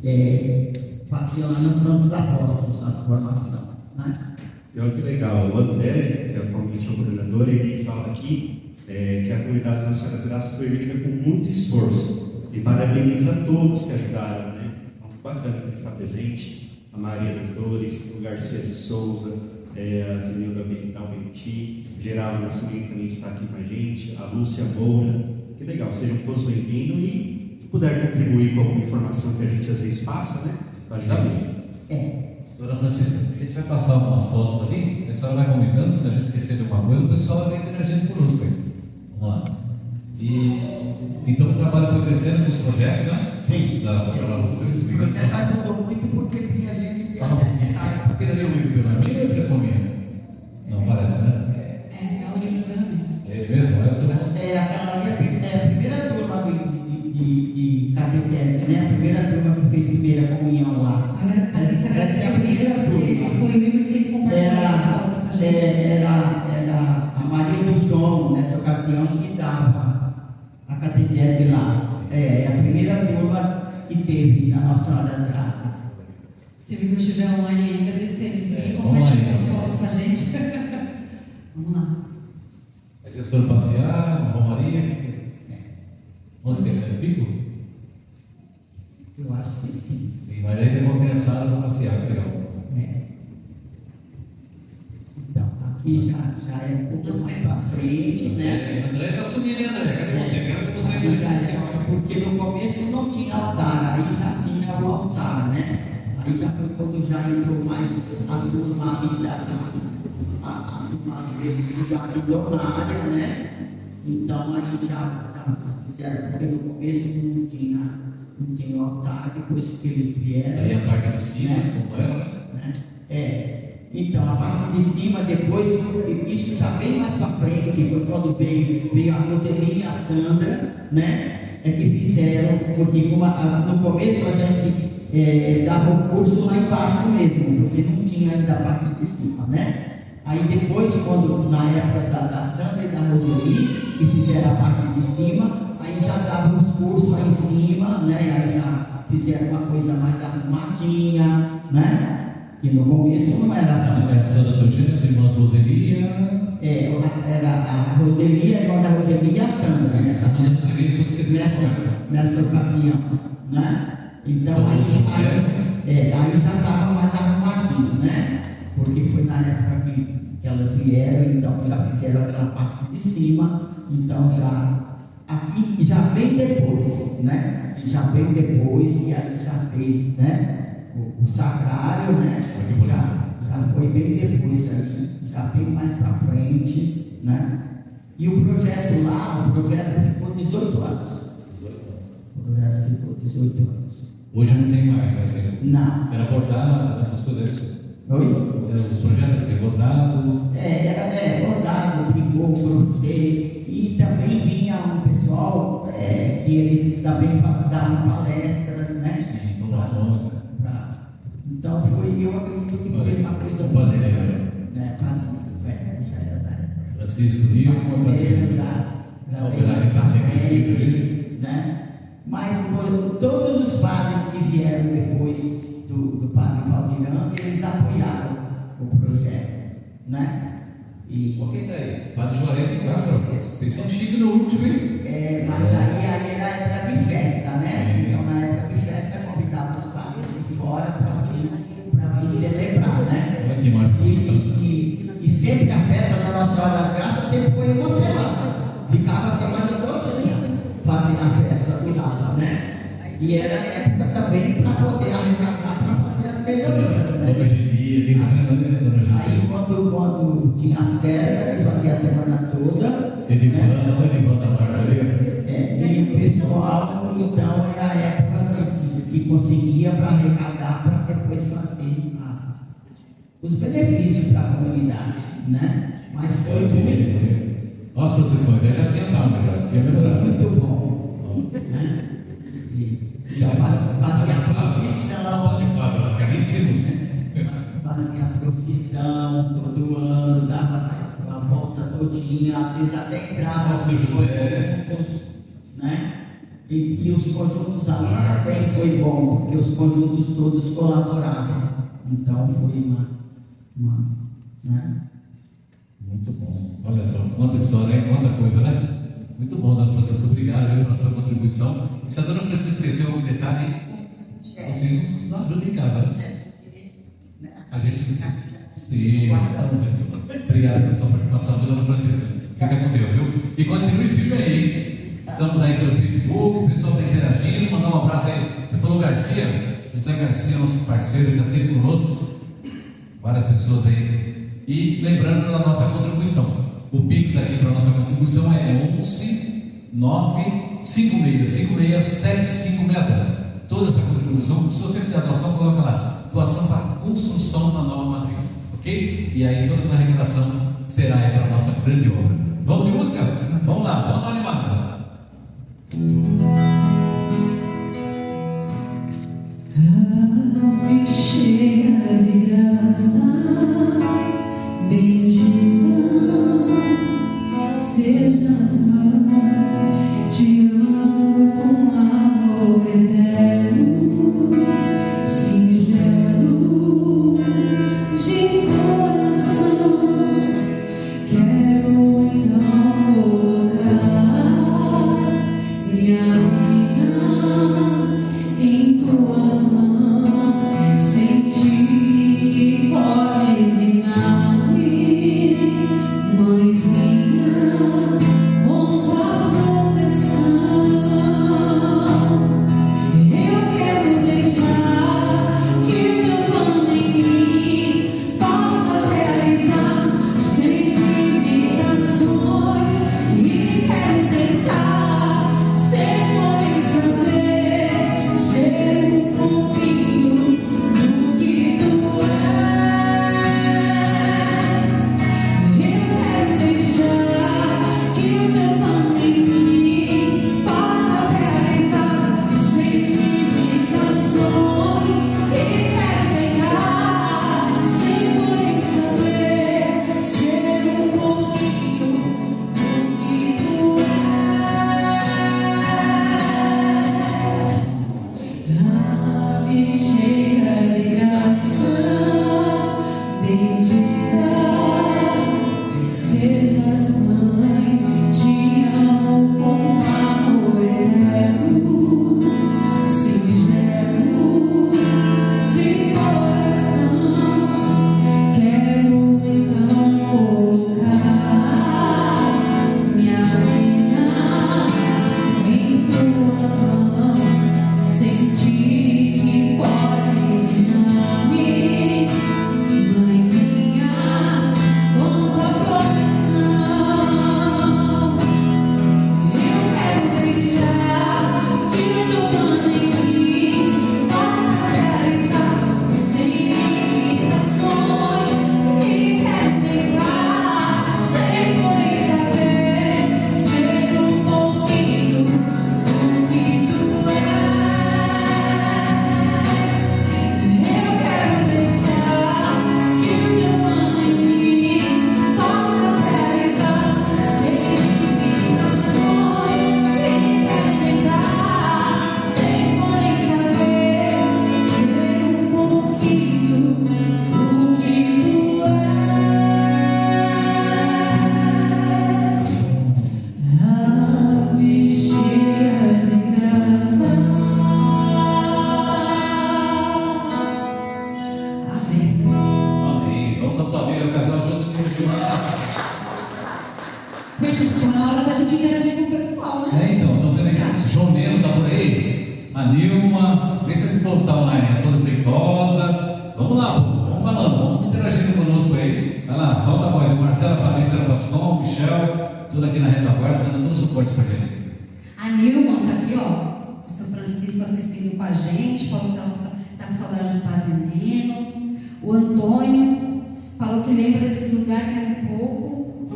fazia lá no Santos Apóstolos as formações, né? E olha que legal, o André, que atualmente é o coordenador, ele fala aqui que a comunidade Nossa Senhora das Graças foi erguida com muito esforço e parabeniza a todos que ajudaram, né? Então, bacana que ele está presente, a Maria das Dores, o Garcia de Souza, a Zenilda Beniti, o Geraldo Nascimento também está aqui com a gente, a Lúcia Moura, que legal, sejam todos bem-vindos e que puder contribuir com alguma informação que a gente às vezes passa, né? Vai ajudar muito. Dona Francisca, a gente vai passar umas fotos ali, a senhora vai comentando, se a gente esquecer de alguma coisa, o pessoal vai interagindo conosco aí. Vamos lá. Então o trabalho foi crescendo nos projetos, né? Sim. Da vocês. O projeto ajudou muito porque tinha gente que Fala um pouquinho. Aquele ali é o Igor Bernardino ou é impressão minha? Não parece, né? É o Luiz Bernardino. É ele mesmo? Aquela ali é a primeira turma de catequese, né? A primeira turma que fez primeira comunhão lá. Essa é a primeira turma. Foi o livro que ele compartilhou as fotos com a gente. Era a Maria do João, nessa ocasião, que dava a catequese lá. É a primeira turma que teve na Nossa Senhora das Graças. Se o Igor estiver online ainda, ele compartilhou as fotos com a gente. Vamos lá. Aí vocês foram passear, uma romaria. Onde que é esse pico? Eu acho que sim. Sim, mas aí levou a criançada para passear, que legal. Então, aqui já é um pouco mais para frente, né? André está sumindo, né, André? Cadê você? Quero que você Porque no começo não tinha altar, aí já tinha o altar, né? Aí já foi quando já entrou mais a turma ali a turma já milionária, né? Então aí já fizeram, porque no começo não tinha o altar, depois que eles vieram. Aí a parte de cima, como era, né? Então, a parte de cima, depois, isso já bem mais para frente, foi quando veio a Roseli e a Sandra, né? É que fizeram, porque no começo a gente dava o curso lá embaixo mesmo, porque não tinha ainda a parte de cima, né? Aí depois, quando na época da Sandra e da Roseli, que fizeram a parte de cima, aí já davam os cursos lá em cima, né? Aí já fizeram uma coisa mais arrumadinha, né? Que no começo não era assim. A Sandra Togênio, as irmãs Roselia. Era a Roselia, a irmã da Roselia e a Sandra. Nessa ocasião, né? Então aí já estava mais arrumadinho, né? Porque foi na época que elas vieram, então já fizeram aquela parte de cima, então aqui já vem depois, né? Aqui já vem depois, e aí já fez, né? O sacrário, né? Já foi bem depois ali, já bem mais para frente, né? E o projeto ficou 18 anos. O projeto ficou 18 anos. Hoje não tem mais, assim? Não. Era bordado, essas coisas. Oi? Os projetos eram bordado? Era bordado, tricô, crochê, e também vinha um pessoal que eles também davam palestras, né? Informações, né? Então eu acredito que foi uma coisa boa. Já era da época. Francisco Lima, né? Mas todos os padres que vieram depois do padre Valdirão, eles apoiaram o projeto, né? Quem tá aí? Padre Juarez de Castro. Vocês são chiques no último, hein? Mas aí era época de festa, né? Então na época de festa convidava os padres de fora para vir celebrar, né? E sempre a festa da Nossa Senhora das Graças sempre foi emocionante. Ficava a semana todinha fazendo a festa do lado, né? E era época também para poder arrecadar para fazer as melhorias, né? Aí quando tinha as festas, ele fazia a semana toda. E o pessoal, então, era a época que conseguia para arrecadar para depois fazer os benefícios para a comunidade, né? Mas foi muito. As procissões já tinha melhorado, tinha melhorado. Muito bom. Né? Então, fazia a procissão. Fazia a procissão todo ano, dava uma volta todinha, às vezes até entrava os conjuntos, né? E os conjuntos ali também foi bom, porque os conjuntos todos colaboravam. Então foi né? Muito bom. Olha só, quanta história, hein? Quanta coisa, né? Muito bom, Dona Francisca. Obrigado pela sua contribuição. E se a Dona Francisca esqueceu algum detalhe, vocês nos ajudam em casa, né? A gente fica. Sim, obrigado pela sua participação, Dona Francisca. Fica com Deus, viu? E continue firme aí. Estamos aí pelo Facebook, o pessoal está interagindo, mandar um abraço aí. Você falou Garcia, José Garcia, nosso parceiro, está sempre conosco. Várias pessoas aí. E lembrando da nossa contribuição. O Pix aqui para a nossa contribuição é 11-956-56-7560. Toda essa contribuição, se você fizer a doação, coloca lá. Doação para a construção da nova matriz. Ok? E aí toda essa arrecadação será aí para a nossa grande obra. Vamos de música? Vamos lá, vamos dar uma animada. Ave cheia de graça, bendita sejas, mãe, te amo com amor eterno, singelo de coração. Quero então colocar minha vida em tuas mãos, sentir que podes guiar-me, mãezinha, com tua proteção. Eu quero deixar que o teu plano em mim possas realizar sem limitações, e quero tentar ser, porém saber, ser um pouquinho do que tu és. Eu quero deixar que o teu plano em mim possas realizar sem limitações, e quero tentar ser, porém saber, ser um pouquinho do que tu és. Ave cheia de graça, bendita sejas, mãe, te amo com amor eterno, singelo de coração. Quero então colocar minha vida em tuas mãos, sentir que podes guiar-me, mãezinha, com tua proteção. Eu quero deixar que o teu plano em mim possa realizar sem limitações, e quero tentar ser, porém saber, ser um pouquinho do que tu és. Eu quero deixar que o teu plano em mim possas realizar sem limitações, e quero tentar ser, porém saber, ser um pouquinho do que tu és. Ave cheia de graça. Amém. Amém. Vamos aplaudir o casal José e Gilmar. Ficou na hora da gente interagir com o pessoal, né? Então, estão vendo aí? João Neno tá por aí? A Nilma, vê se esse povo tá online, a toda feitosa. Vamos lá, vamos falando, vamos interagindo conosco aí. Vai lá, solta a voz. Marcela, Patrícia, Pascom, Michel, tudo aqui na retaguarda, dando todo o suporte pra gente. A Nilma tá aqui, ó. O seu Francisco assistindo com a gente, falou que tá com saudade do Padre Neno. O Antônio falou que lembra desse lugar que era um pouco,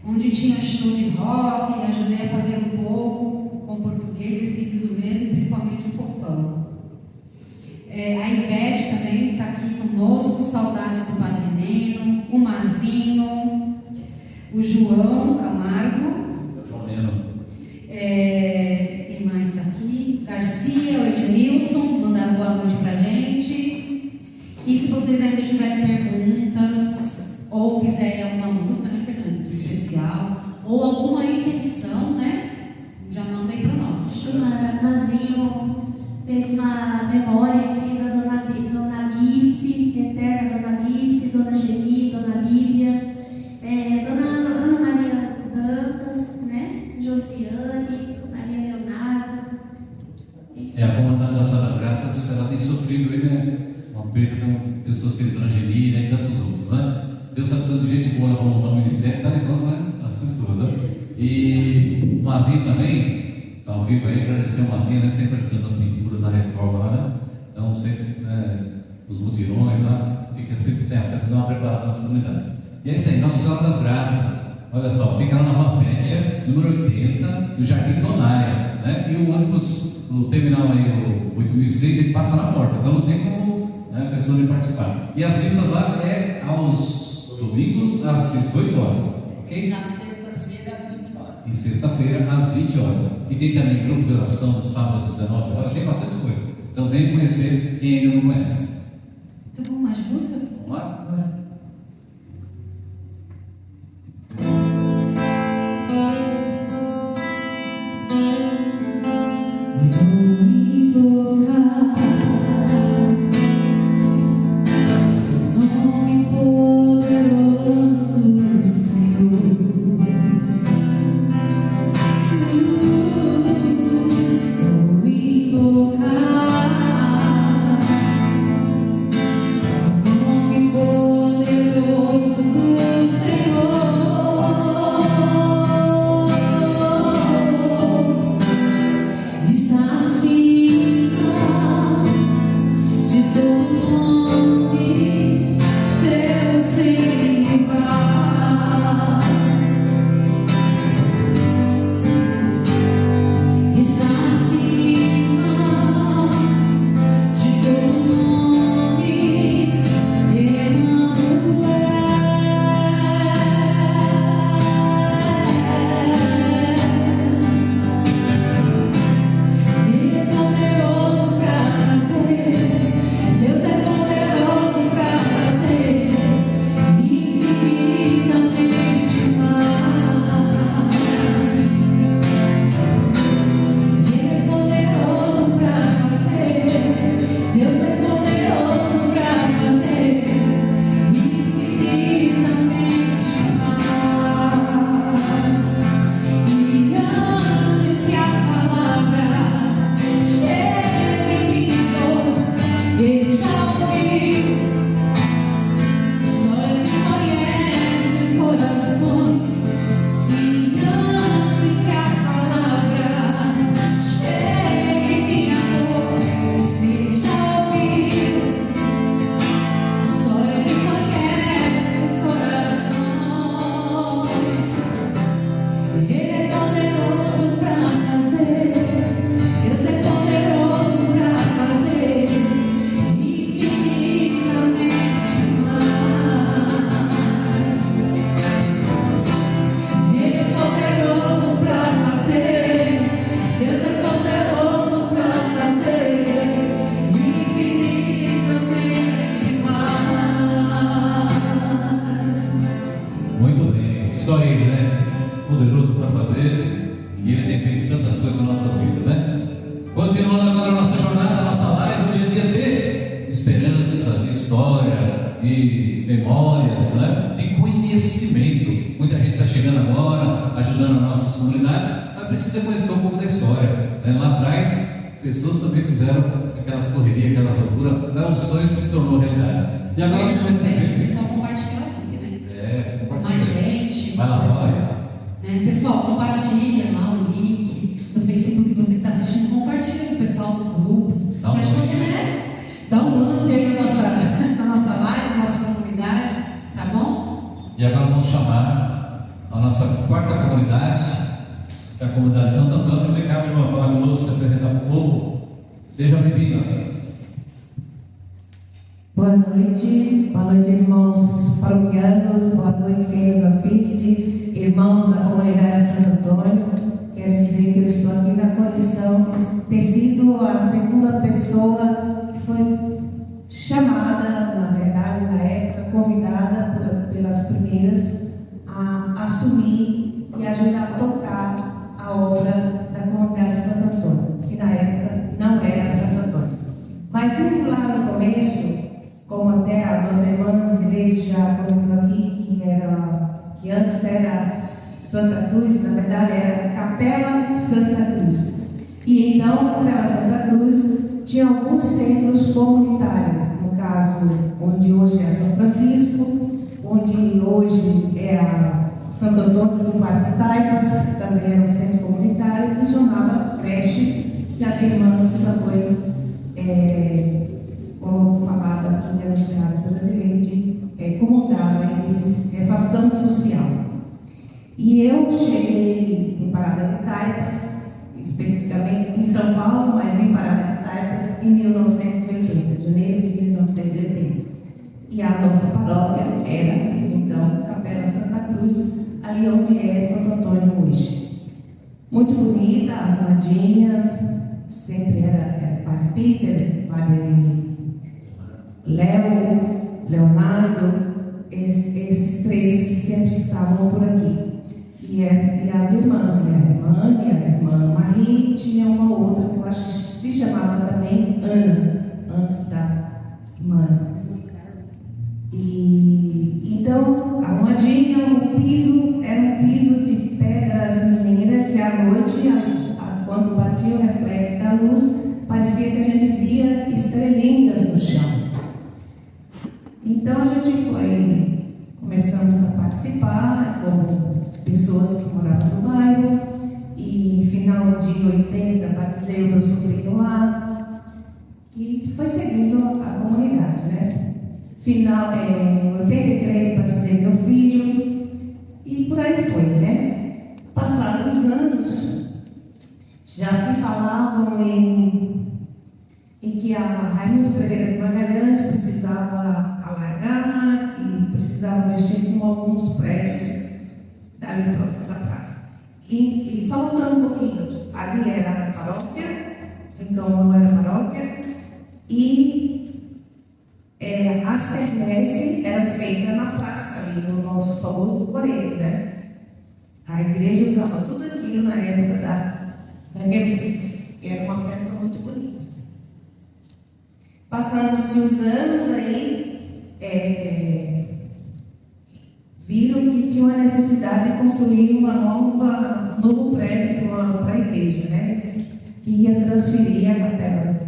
onde tinha show de rock, e ajudei a fazer um pouco com português e fiz o mesmo, principalmente o Fofão. A Ivete também está aqui conosco, saudades do Padre Neno, o Mazinho, o João Camargo. João Neno. Quem mais está aqui? Garcia, o Edmilson, mandaram boa noite pra gente. E se vocês ainda tiverem perguntas, ou quiserem alguma música, né, Fernando, de especial, ou alguma intenção, né, já manda aí para nós. O Mazinho fez uma memória aqui da Dona Alice, eterna Dona Alice, Dona Geni, Dona Lívia, Dona Ana Maria Dantas, né? A comunidade Nossa das Graças, ela tem sofrido aí, né, uma perda de pessoas que ele Angeli, né, e tantos outros, né? Deus está precisando de gente boa para montar o ministério, está levando, né, as pessoas, né? E o Mazinho também, está ao vivo aí, agradecer o Mazinho, né, sempre ajudando as pinturas, a reforma lá, né? Então, sempre, né, os mutirões lá, sempre tem a festa, dá uma preparada nas comunidades. E é isso aí, Nossa Senhora das Graças, olha só, fica lá na Rua Pétia, número 80, no Jardim Donária, né? E o ônibus, o terminal aí, o 8006, ele passa na porta, então não tem como, né, a pessoa vir participar. E as missas lá é aos domingos, às 18 horas, ok? Na sexta-feira, às 20 horas. E sexta-feira, às 20 horas. E tem também grupo de oração no sábado, às 19 horas, tem bastante coisa. Então vem conhecer quem ainda não conhece. Então vamos mais música? Vamos lá? Bora. de memórias, né? De conhecimento. Muita gente está chegando agora, ajudando as nossas comunidades, mas precisa conhecer um pouco da história, né? Lá atrás, pessoas também fizeram aquelas correrias, aquelas loucuras, é um sonho que se tornou realidade. E agora o pessoal compartilha o link, né? Compartilha. Mais gente. Vai lá, vai. Pessoal, compartilha lá o link do Facebook que você está assistindo, compartilha com o pessoal dos grupos. Dá um para poder, né? Dar um up aí na nossa live, na nossa comunidade, tá bom? E agora nós vamos chamar a nossa quarta comunidade, que é a comunidade Santo Antônio. Vem cá, meu irmão, falar conosco, se apresentar para o povo. Seja bem-vindo. Boa noite, irmãos paroquianos, boa noite quem nos assiste, irmãos da comunidade Santo Antônio. Quero dizer que eu estou aqui na condição de ter sido a segunda pessoa que foi chamada, na verdade, na época, convidada pelas primeiras a assumir e ajudar a tocar a obra da comunidade Santo Antônio, que na época não era Santo Antônio. Mas indo lá no começo, como até a nossa irmã Zileide já comentou aqui, que antes era Santa Cruz, na verdade era Capela Santa Cruz. E então, Capela Santa Cruz tinha alguns centros comunitários, no caso, onde hoje é São Francisco, onde hoje é a Santo Antônio do Parque Taipas, que também era um centro comunitário, e funcionava a creche que as irmãs, que já foi como falada aqui, anunciada pela Zirede, comungaram essa ação social. E eu cheguei em Parada de Taipas, especificamente em São Paulo, mas em Parada de Taipas, em 1980, janeiro de 1980. E a nossa paróquia era, então, Capela Santa Cruz, ali onde é Santo Antônio hoje. Muito bonita, arrumadinha, sempre era Padre Peter, Padre Leonardo, esses três que sempre estavam por aqui. E as irmãs, né? A irmã e a irmã Marie, tinha uma outra que eu acho que se chamava também Ana, antes da irmã. E então, arrumadinha, o piso era um piso de pedras mineiras que à noite, quando batia o reflexo da luz, parecia que a gente via estrelinhas no chão. Então a gente começamos a participar como pessoas que moravam no bairro, e final de 80 batizei o meu sobrinho lá, e foi seguindo a comunidade, né? Final, em 83 batizei meu filho, e por aí foi, né? Passados os anos, já se falavam em que a Raimundo Pereira de Magalhães precisava alargar, que precisava mexer com alguns prédios ali próximo da praça. E só voltando um pouquinho, ali era a paróquia, então não era paróquia, e as quermesses eram feitas na praça, ali no nosso famoso Coreto, né? A igreja usava tudo aquilo na época da quermesse, e era uma festa muito bonita. Passando-se os anos aí, viram que tinha uma necessidade de construir um novo prédio para a igreja, né? Que ia transferir a Capela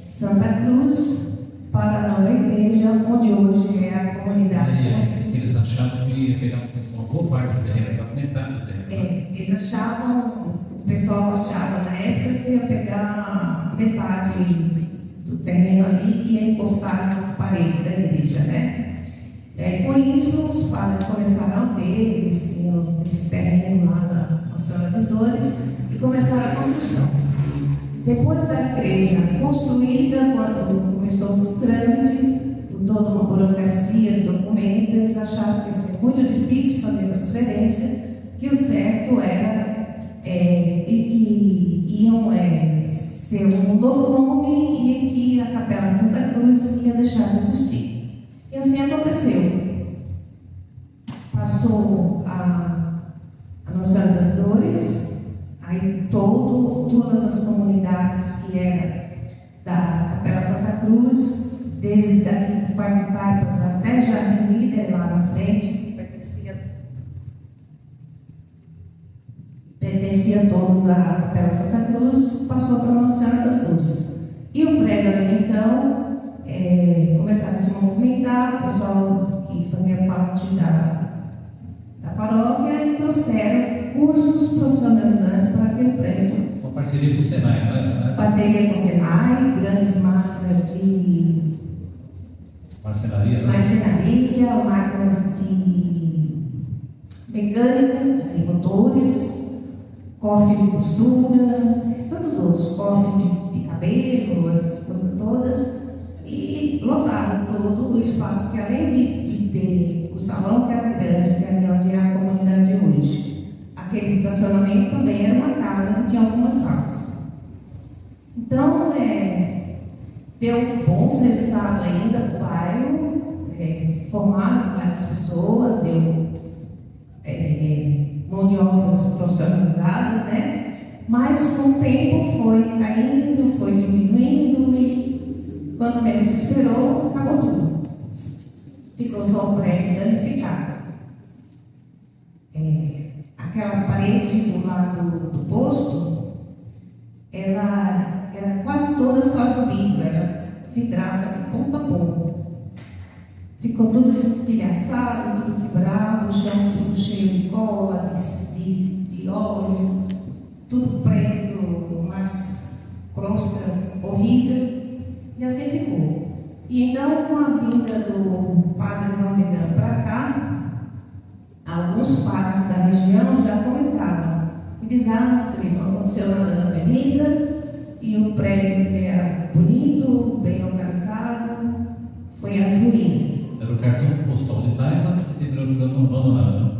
Santa Cruz para a nova igreja, onde hoje é a comunidade. Eles achavam que ia pegar uma boa parte do terreno, quase metade do terreno. Eles achavam, o pessoal achava na época que ia pegar metade do terreno ali e ia encostar nas paredes da igreja, né? E aí, com isso, os padres começaram a ver, eles tinham esse terreno lá na Nossa Senhora das Dores, e começaram a construção. Depois da igreja construída, quando começou os trâmites, por toda uma burocracia de documento, eles acharam que ia ser muito difícil fazer transferência, que o certo era e que iam ser um novo nome e que a Capela Santa Cruz ia deixar de existir. E assim aconteceu. Passou a Nossa Senhora das Dores, aí todas as comunidades que eram da Capela Santa Cruz, desde daqui do Parque Taipas até Jardim Líder, lá na frente, pertencia a todos à Capela Santa Cruz, passou para Nossa Senhora das Dores. E o prédio ali, então, começaram a se movimentar, o pessoal que fazia parte da paróquia, e trouxeram cursos profissionalizantes para aquele prédio. Uma parceria com o Senai, né? Parceria com o Senai, grandes máquinas de marcenaria, máquinas de mecânica, de motores, corte de costura, tantos outros, corte de cabelo, essas coisas todas. E lotaram todo o espaço, porque além de ter o salão, que era grande, que é onde é a comunidade hoje, aquele estacionamento também era uma casa que tinha algumas salas. Então, deu bons resultados ainda para o bairro, formaram várias pessoas, deu mão de obras profissionalizadas, né? Mas com o tempo foi caindo, foi diminuindo e quando menos se esperou, acabou tudo. Ficou só o prédio danificado. Aquela parede do lado do posto, ela era quase toda só de vidro, era vidraça de ponta a ponta. Ficou tudo estilhaçado, tudo quebrado, o chão tudo cheio de cola, de óleo, tudo preto, mas crosta horrível, e assim ficou. E então, com a vinda do padre Valdegrão para cá, alguns padres da região já comentavam que desastre aconteceu na avenida, e o prédio que era bonito, bem localizado, foi às ruínas. Era o cartão postal de Taimas e terminou ficando abandonado.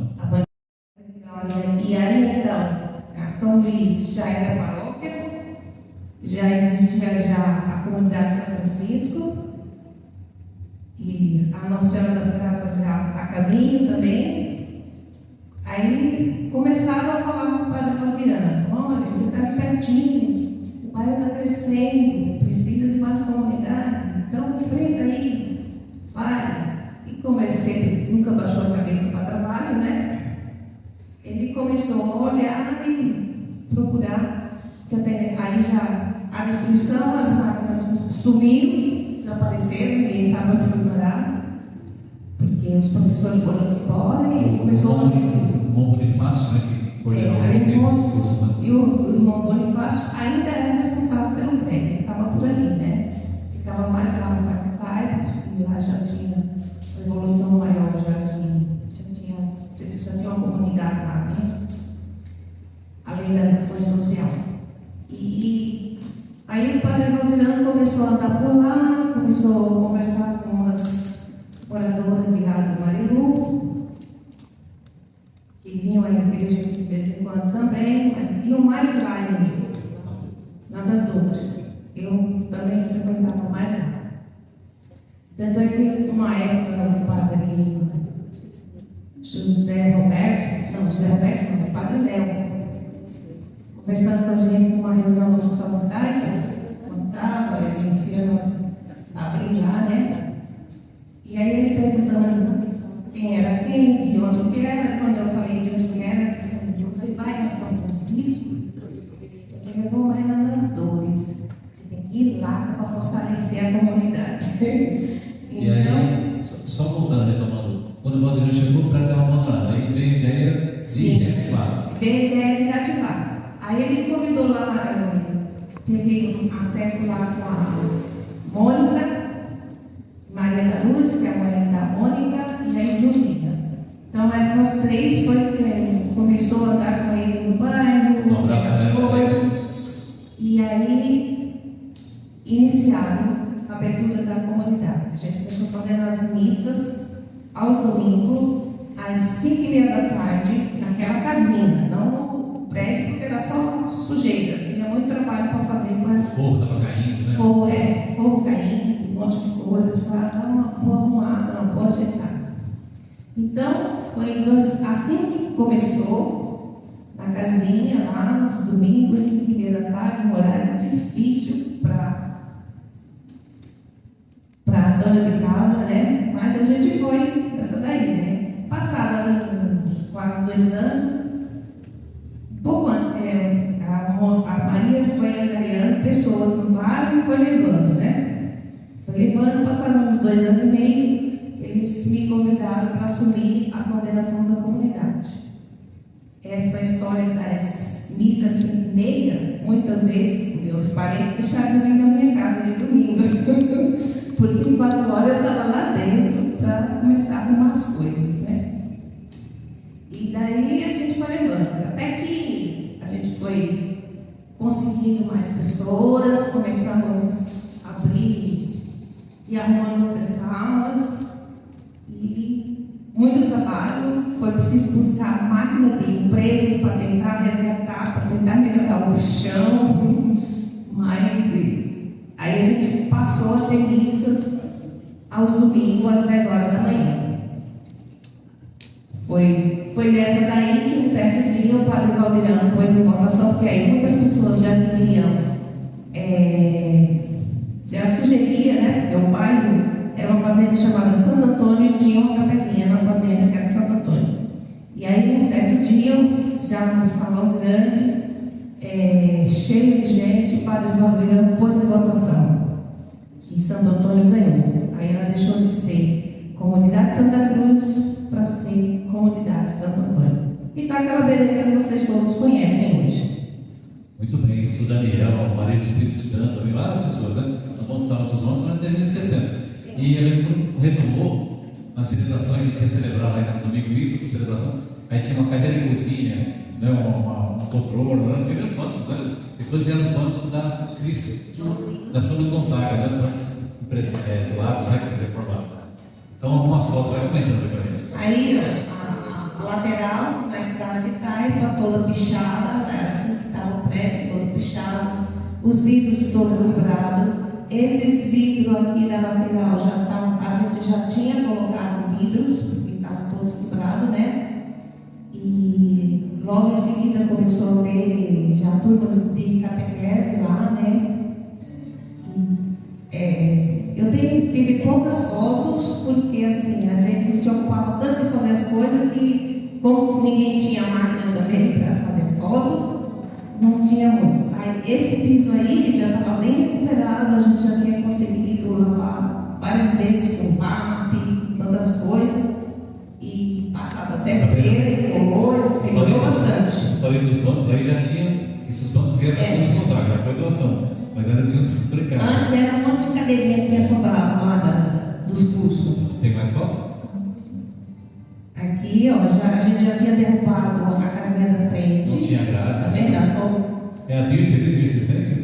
E aí, então, a São Luís já era paróquia, já existia já a comunidade de São Francisco, e a Nossa Senhora das Graças já a caminho também. Aí começaram a falar com o padre Valdirano: olha, você está aqui pertinho, o bairro está crescendo, precisa de mais comunidade, então enfrenta aí, vai. E como ele sempre nunca baixou a cabeça para trabalho, né? Ele começou a olhar e procurar, que até aí já a destruição, as máquinas sumiram, desapareceram, ninguém sabe onde foi parar, porque os professores foram embora e começou a... O irmão Bonifácio, né, que coordenou o curso. E o irmão Bonifácio ainda era responsável pelo prédio, ele estava por ali, né? Ficava mais lá no Macatai, e lá já tinha uma evolução maior, já tinha uma comunidade lá, né? Além das ações sociais. E aí o padre Valdirano começou a andar por lá, começou a conversar com as moradoras de lá do Marilu, que vinham à igreja de vez em quando também, mas iam mais lá em das Dores. Eu também frequentava mais lá. Tanto é que uma época o padre José Roberto, não, o padre Léo, conversando com a gente numa reunião no Hospital do Caias, quando estava, ele ensinando a brincar, né? E aí ele perguntando quem era quem, de onde que era. Quando eu falei de onde que era, ele disse: você vai para São Francisco? Eu falei: eu vou mais lá nas Dores. Você tem que ir lá para fortalecer a comunidade. E aí, só voltando, retomando, quando o Valdirano chegou, o prédio estava abandonado, aí veio a ideia de reativar. Veio a ideia de reativar. Aí ele convidou lá, teve acesso lá com a Mônica, Maria da Luz, que é a mãe da Mônica, e a Iludina. Então essas três foi que ele começou a andar com ele no bairro, essas coisas. E aí iniciaram a abertura da comunidade. A gente começou fazendo as missas aos domingos, às 5h30 da tarde, naquela casinha, não no prédio, porque era só sujeira, tinha muito trabalho para fazer. O fogo estava caindo, né? Fogo caindo, um monte de coisa, precisava dar uma boa arrumada, uma boa ajeitada. Então, foi assim que começou, na casinha, lá nos domingos, 5h30 da tarde, um horário difícil para a dona de casa, né? Mas a gente foi essa daí, né? Passaram quase 2 anos, pouco antes, a Maria foi angariando pessoas no bairro e foi levando, né? Foi levando, passaram uns 2 anos e meio, eles me convidaram para assumir a coordenação da comunidade. Essa história das missas em meia, muitas vezes, meus parentes deixaram de vir na minha casa de domingo, porque em 4 horas eu estava lá dentro para começar a arrumar as coisas, né? E daí a gente foi levando, até que a gente foi conseguindo mais pessoas, começamos a abrir e arrumando outras salas, e muito trabalho. Foi preciso buscar máquina de empresas para tentar resgatar, para tentar melhorar o chão, mas aí a gente passou a ter missas aos domingos às 10 horas da manhã. Foi nessa daí que um certo dia o padre Valdirano pôs em votação, porque aí muitas pessoas já queriam, já sugeria, né? Porque o bairro era uma fazenda chamada Santo Antônio e tinha uma capelinha na fazenda que era Santo Antônio. E aí um certo dia, já no salão grande, cheio de gente, o padre Valdirão pôs a votação. E Santo Antônio ganhou. Aí ela deixou de ser Comunidade Santa Cruz para ser Comunidade Santo Antônio. E está aquela beleza que vocês todos conhecem hoje. Muito bem, o Daniel, Maria do Espírito Santo, também várias pessoas, né? Não vamos citar outros nomes, mas termina esquecendo. E ele retomou na celebração, a gente ia celebrar lá no domingo isso, com celebração, aí tinha uma cadeira de cozinha, né? uma poltrona, não tinha os bancos, né? Depois vieram os bancos da Cristo, da São Luís Gonzaga, né? Os bancos do lado, né? Que foi reformado. Então, algumas fotos vai comentando depois. Aí a lateral da estrada de caia está toda pichada, era assim que estava o prédio, todo pichado, os vidros todos quebrados. Esses vidros aqui da lateral a gente já tinha colocado vidros, porque estavam todos quebrados, né? E logo em seguida começou a ver já turmas de catequese lá, né? Eu tive poucas fotos, porque assim, a gente se ocupava tanto de fazer as coisas que, como ninguém tinha máquina também para fazer foto, não tinha muito. Aí, esse piso aí, que já estava bem recuperado, a gente já tinha conseguido lavar várias vezes com VAP, tantas coisas, e passado até cera e colou, melhorou bastante. Falei dos bancos, aí já tinha, esses bancos vieram para São Luís Gonzaga, já foi doação. Mas ainda tinha um complicado. Antes era um monte de cadeirinha que tinha sobrado lá dos cursos. Tem mais foto? Aqui, ó, a gente já tinha derrubado a casinha da frente. Não tinha grade. Tá vendo? É a Dirce, Vicente?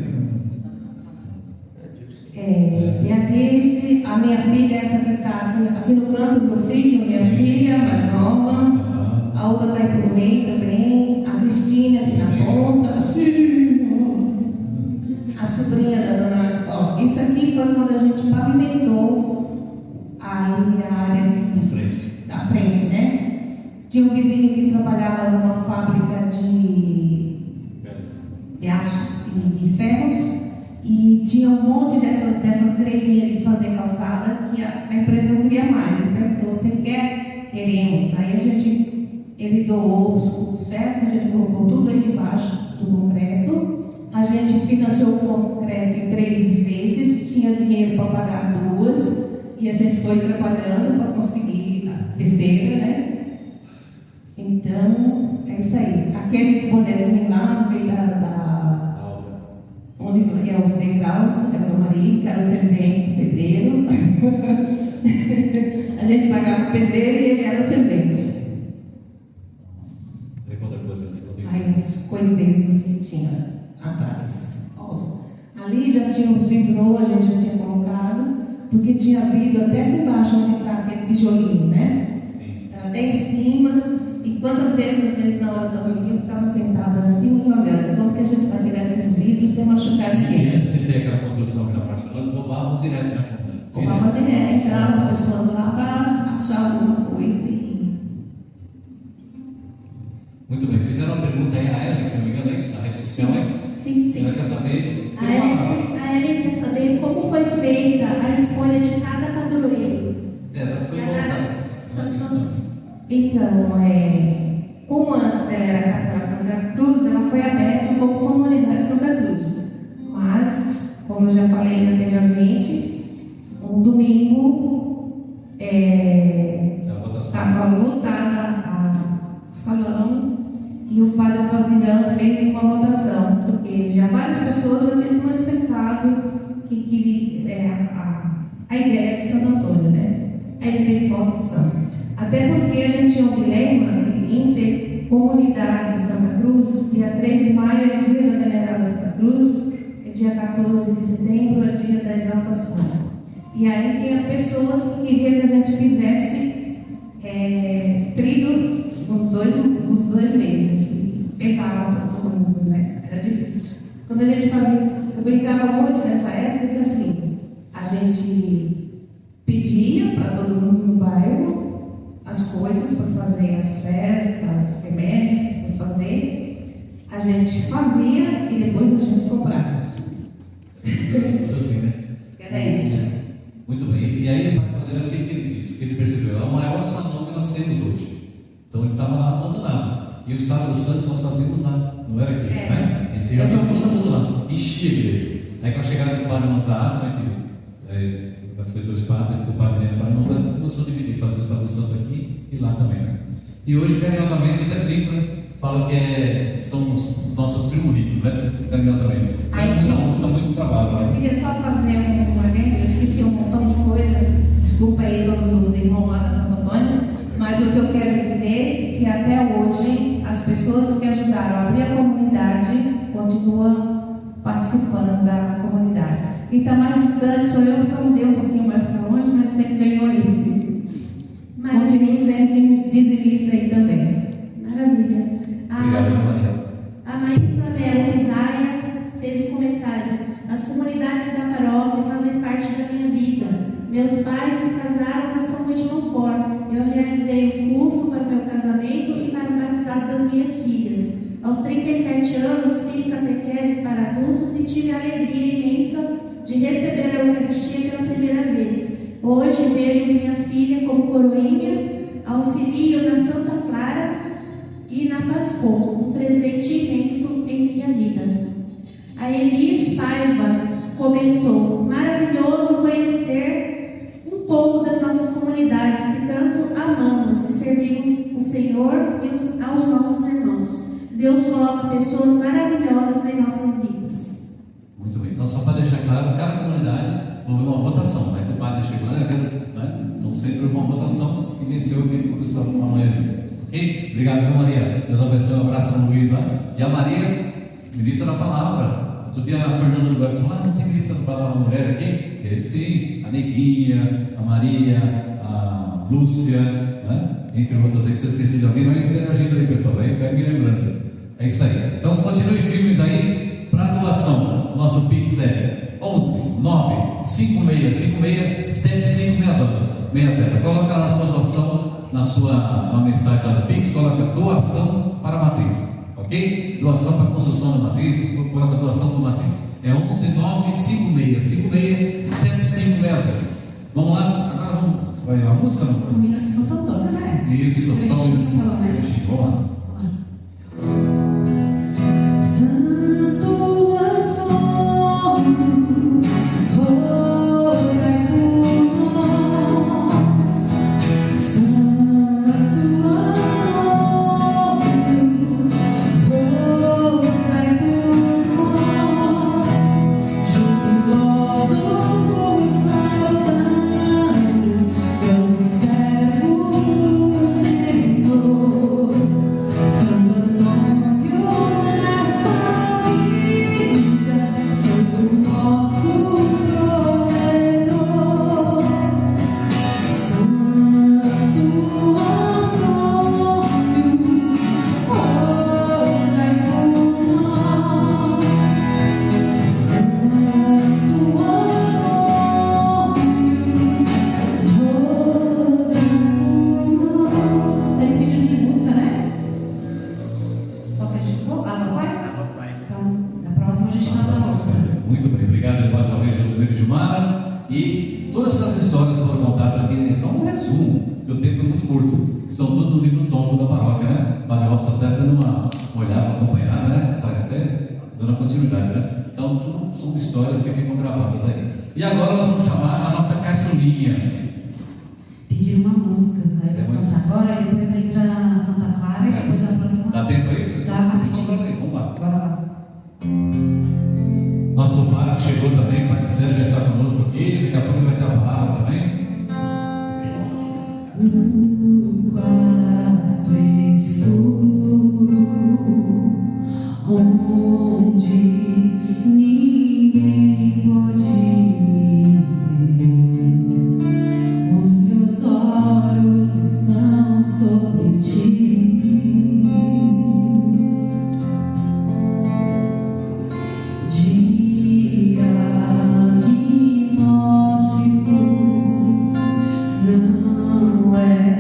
Tem a Dirce, a minha filha, essa que está aqui no canto do meu filho, minha filha, mais nova. A outra está aí por meio também. A Cristina, aqui na ponta. A sobrinha da dona Marcó. Isso aqui foi quando a gente pavimentou a área da frente, né? Tinha um vizinho que trabalhava numa fábrica de aço e de ferros e tinha um monte dessas grelhinhas de fazer calçada que a empresa não queria mais. Ele perguntou: você quer? Queremos. Aí ele doou os ferros, a gente colocou tudo aí debaixo do concreto. A gente financiou o concreto em 3 vezes, tinha dinheiro para pagar 2 e a gente foi trabalhando para conseguir a terceira, né? Então, é isso aí. Aquele bonezinho lá no meio onde é os degraus, é o meu marido, que era o servente, o pedreiro. A gente pagava o pedreiro e ele era o servente. Aí as coisinhas que tinha atrás. Ali já tinha os vidros, a gente já tinha colocado, porque tinha vidro até aqui embaixo, onde está aquele tijolinho, né? Era até em cima. E quantas vezes, às vezes, na hora da reunião, eu ficava sentada assim, olhando, como que a gente vai tirar esses vidros sem machucar ninguém? E antes de ter aquela construção aqui na parte de nós, roubavam direto, né? Roubavam direto, entravam as pessoas lá para achar alguma coisa. Muito bem, fizeram uma pergunta aí a Ellen, se não me engano, é isso, na rede social, hein? Sim. Ela quer saber. A Ellen quer saber como foi feita a escolha de cada padroeiro. Ela foi voltada. Então, como antes ela era Capela Santa Cruz, ela foi aberta como Comunidade Santa Cruz. Mas, como eu já falei anteriormente, um domingo estava lotada o salão e o padre Valdirão fez uma votação, porque já várias pessoas já tinham se manifestado que queriam a ideia de Santo Antônio, né? Aí ele fez votação. Até porque a gente tinha um dilema em ser Comunidade de Santa Cruz, dia 3 de maio é dia da Venerada Santa Cruz, é dia 14 de setembro é dia da exaltação. E aí tinha pessoas que queriam que a gente fizesse trido nos dois meses. Pesava para todo mundo, né? Era difícil. Quando a gente fazia, eu brincava muito nessa época que assim, a gente pedia para todo mundo no bairro as coisas para fazer as festas, as quermesses que fosse fazer, a gente fazia e depois a gente comprava. Tudo assim, né? Era isso. Muito bem. E aí, o padre, o que ele disse? Que ele percebeu? É o maior salão que nós temos hoje. Então, ele estava lá abandonado. E os sábados santos nós fazíamos lá. Não era aqui, né? Esse realmente passa tudo lá, enchia a igreja. Aí com a chegada do padre Manzato, né, que foi 2 padres, ficou o padre dele, o padre Manzato começou a dividir, fazer o Sábado Santo aqui e lá também, né? E hoje, carinhosamente, até brinco, né? Fala que são os nossos primos ricos, né? Carinhosamente. Dá muito trabalho lá. Eu queria só fazer um adendo, eu esqueci um montão de coisa, desculpa aí todos os irmãos lá da Santo Antônio, mas o que eu quero dizer é que até hoje as pessoas que ajudaram a abrir a comunidade continuam participando da comunidade. Quem está mais distante sou eu, que eu mudei um pouquinho mais para longe, mas sempre venho ali. Continuo sendo dizimista aí também. Maravilha. Obrigado, Maria. A Maísa Mel Isaia fez um comentário. As comunidades da paróquia fazem parte da minha vida. Meus pais se casaram na São Luís de Montfort. Eu realizei o curso para o meu casamento e para o batizado das minhas filhas. Aos 37 anos, fiz catequese para adultos e tive a alegria imensa de receber a Eucaristia pela primeira vez. Hoje vejo minha filha como coroinha, auxilio na Santa Clara e na Pascom, um presente imenso em minha vida. A Elis Paiva comentou: maravilhoso conhecer um pouco das nossas comunidades que tanto amamos e servimos o Senhor e aos nossos irmãos. Deus coloca pessoas maravilhosas em nossas vidas. Muito bem, então só para deixar claro, cada comunidade houve uma votação, né? O padre chegou, né? Então sempre houve uma votação e venceu aquele professor amanhã. Ok? Obrigado, viu, Maria? Deus abençoe, um abraço a Luiz lá. E a Maria, ministra da palavra. Outro dia a Fernanda do Web falou: não tem ministra da palavra mulher aqui? Teve sim, a Neguinha, a Maria, a Lúcia, né? Entre outras aí, se eu esqueci de alguém, vai interagindo aí, pessoal, vai me lembrando. É isso aí. Então continue firmes aí para doação. Nosso Pix é 11 9 56 56 7560. Coloca lá a sua doação na mensagem lá do Pix, coloca doação para a matriz, ok? Doação para a construção da matriz, coloca doação para a matriz. É 11 9 56 56 7560. Vamos lá, agora vamos. Vai a música não? O hino de Santo Antônio, né? Isso, só um minuto. Pelo menos. Vamos lá. Santo Antônio, rogai por nós. Santo Antônio, rogai por nós. Jubilosos vos saudamos, grandes servos do Senhor. Santo Antônio, nesta vida, sois o nosso protetor. Santo Antônio, rogai por nós. Santo Antônio, rogai por nós. Tem pedido de música, né? Qual que a gente for? Água vai? Então, na próxima a gente canta a música. Muito bem, obrigado mais uma vez, José e Gilmara. E todas essas histórias foram contadas aqui, só um resumo, porque o tempo é muito curto. Estão todos no livro Tombo da Paróquia, né? O Padre Robson até dando uma olhada acompanhada, né? Está até dando a continuidade, né? Então, tudo são histórias que ficam gravadas aí. E agora nós vamos chamar a nossa caçulinha. Pediram uma música, aí É, vai mas- cantar agora, e depois entra Santa Clara e depois a próxima. Dá tempo aí? Pessoal? Dá, Vocês rapidinho. estão aí, vamos lá. Bora lá. Nosso padre chegou também, o Padre Sérgio já está conosco aqui, daqui a pouco ele vai ter uma palavra também. No quarto escuro, onde ninguém pode me ver, os meus olhos estão sobre ti. Diagnóstico não é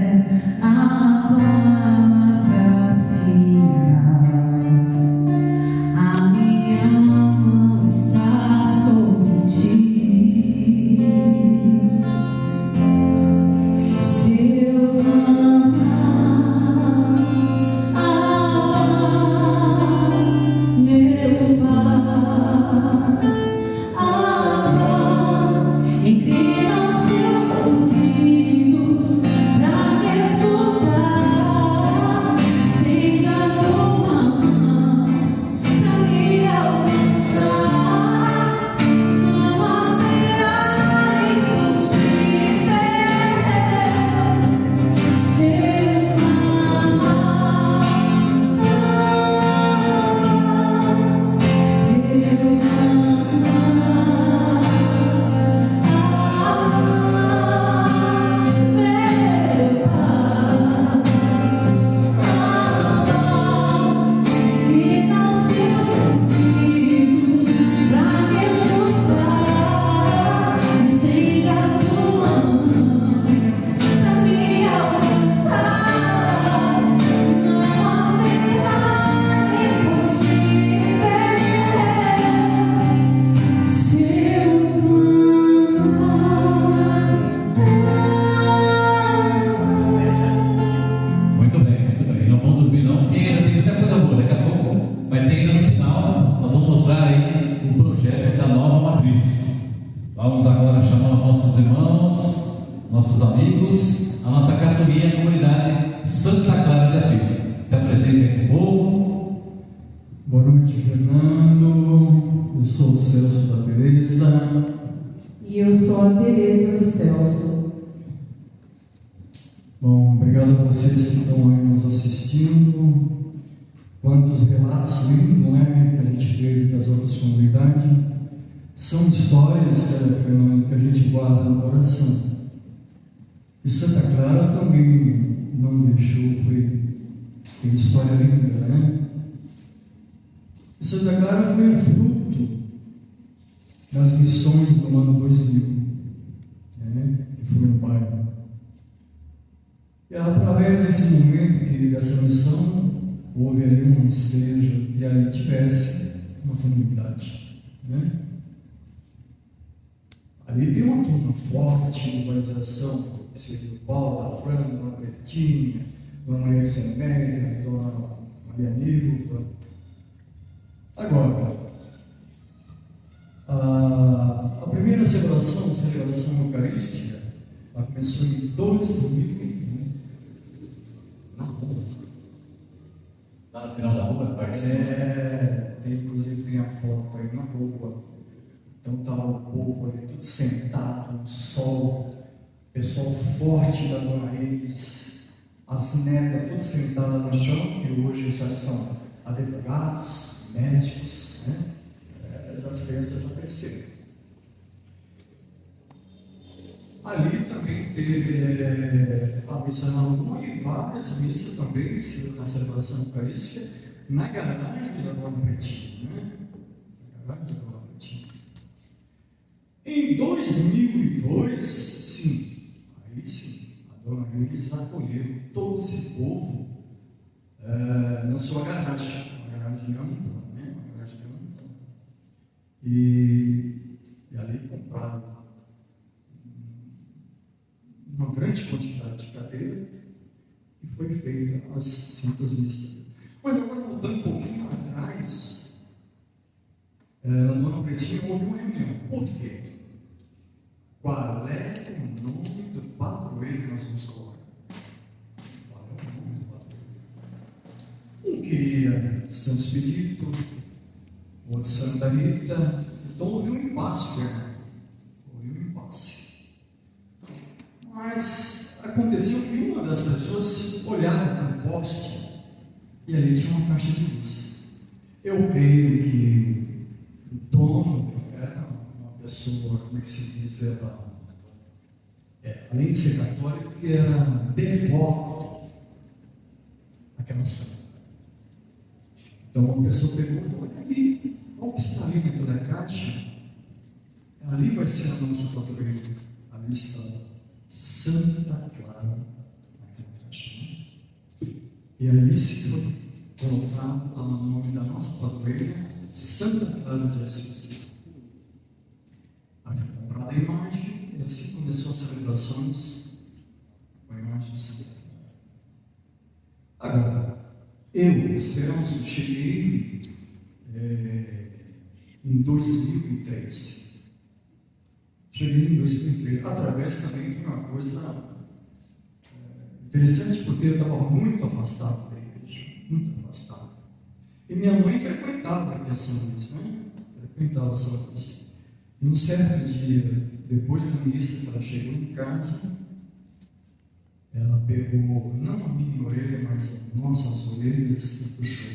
Vamos agora chamar os nossos irmãos, nossos amigos, a nossa caçulinha comunidade Santa Clara de Assis. Se apresente aí com o povo. Boa noite, Fernando. Eu sou o Celso da Teresa. E eu sou a Teresa do Celso. Bom, obrigado a vocês que estão aí nos assistindo. Quantos relatos lindos, né, que a gente teve das outras comunidades. São histórias, Fernando, que a gente guarda no coração. E Santa Clara também não deixou, tem história linda, né? E Santa Clara foi um fruto das missões do ano 2000, né? Que foi no bairro. E através desse momento, dessa missão, houve ali um ensejo e ali tivesse uma comunidade, né? Ali tem uma turma forte de organização, seria o Paulo, a Fran, a Dona Betinha, Dona Maria dos Remédios, Dona Maria Nilva. Agora, a primeira celebração eucarística, ela começou em 2001, na rua. Lá no final da rua, parceiro? Inclusive tem a foto aí na rua. Então estava o povo ali tudo sentado no sol, pessoal forte da Dona Reis, as netas tudo sentadas no chão, que hoje já são advogados, médicos, né? As crianças já cresceram. Ali também teve a missa na rua e várias missas também na celebração eucarística na garagem da Dona Betinha, né? Na garagem da Dona Betinha. Em 2002, sim, aí sim, a Dona Reis acolheu todo esse povo na sua garagem, uma garagem ampla, né? Uma garagem ampla. E ali compraram uma grande quantidade de cadeira e foi feita as santas missas. Mas agora, voltando um pouquinho atrás, na Dona Betinha houve uma reunião. Por quê? Qual é o nome do padroeiro que nós vamos colocar? Qual é o nome do padroeiro? Um queria Santo Expedito, outro Santa Rita. Então houve um impasse, né? Houve um impasse. Mas aconteceu que uma das pessoas olhava para o poste e ali tinha uma caixa de luz. Eu creio que o dono era uma pessoa, como é que se diz, além de ser católico, ele era devoto àquela santa. Então uma pessoa perguntou: olha ali, qual que está ali naquela caixa? Ali vai ser a nossa padroeira. Ali está Santa Clara naquela caixa. E ali se foi colocado o nome da nossa padroeira, Santa Clara de Assis. Aí foi comprada a imagem e assim começou as celebrações com a imagem de Santa Clara. Agora, eu, Celso, cheguei em 2003. Cheguei em 2003, através também de uma coisa interessante, porque eu estava muito afastado da igreja, muito afastado. E minha mãe frequentava aqui a São Luís, né? Frequentava a São Luís. E um certo dia, depois da missa, ela chegou em casa, ela pegou, não a minha orelha, mas as nossas orelhas, e puxou.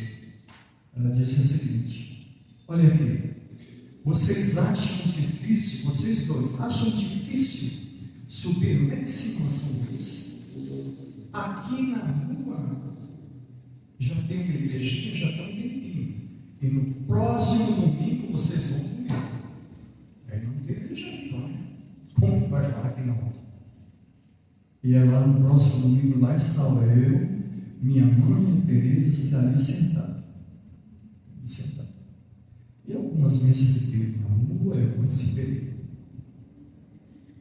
Ela disse o seguinte: olha aqui, vocês acham difícil, vocês dois acham difícil subir lá em cima a São Luís? Aqui na rua já tem uma igrejinha, já está um tempinho. E no próximo domingo vocês vão comigo. Aí não teve jeito, né? Como que vai falar que não? E é lá no próximo domingo, lá estava eu, minha mãe e Teresa ali sentada. E algumas missas que teve na rua, eu participei.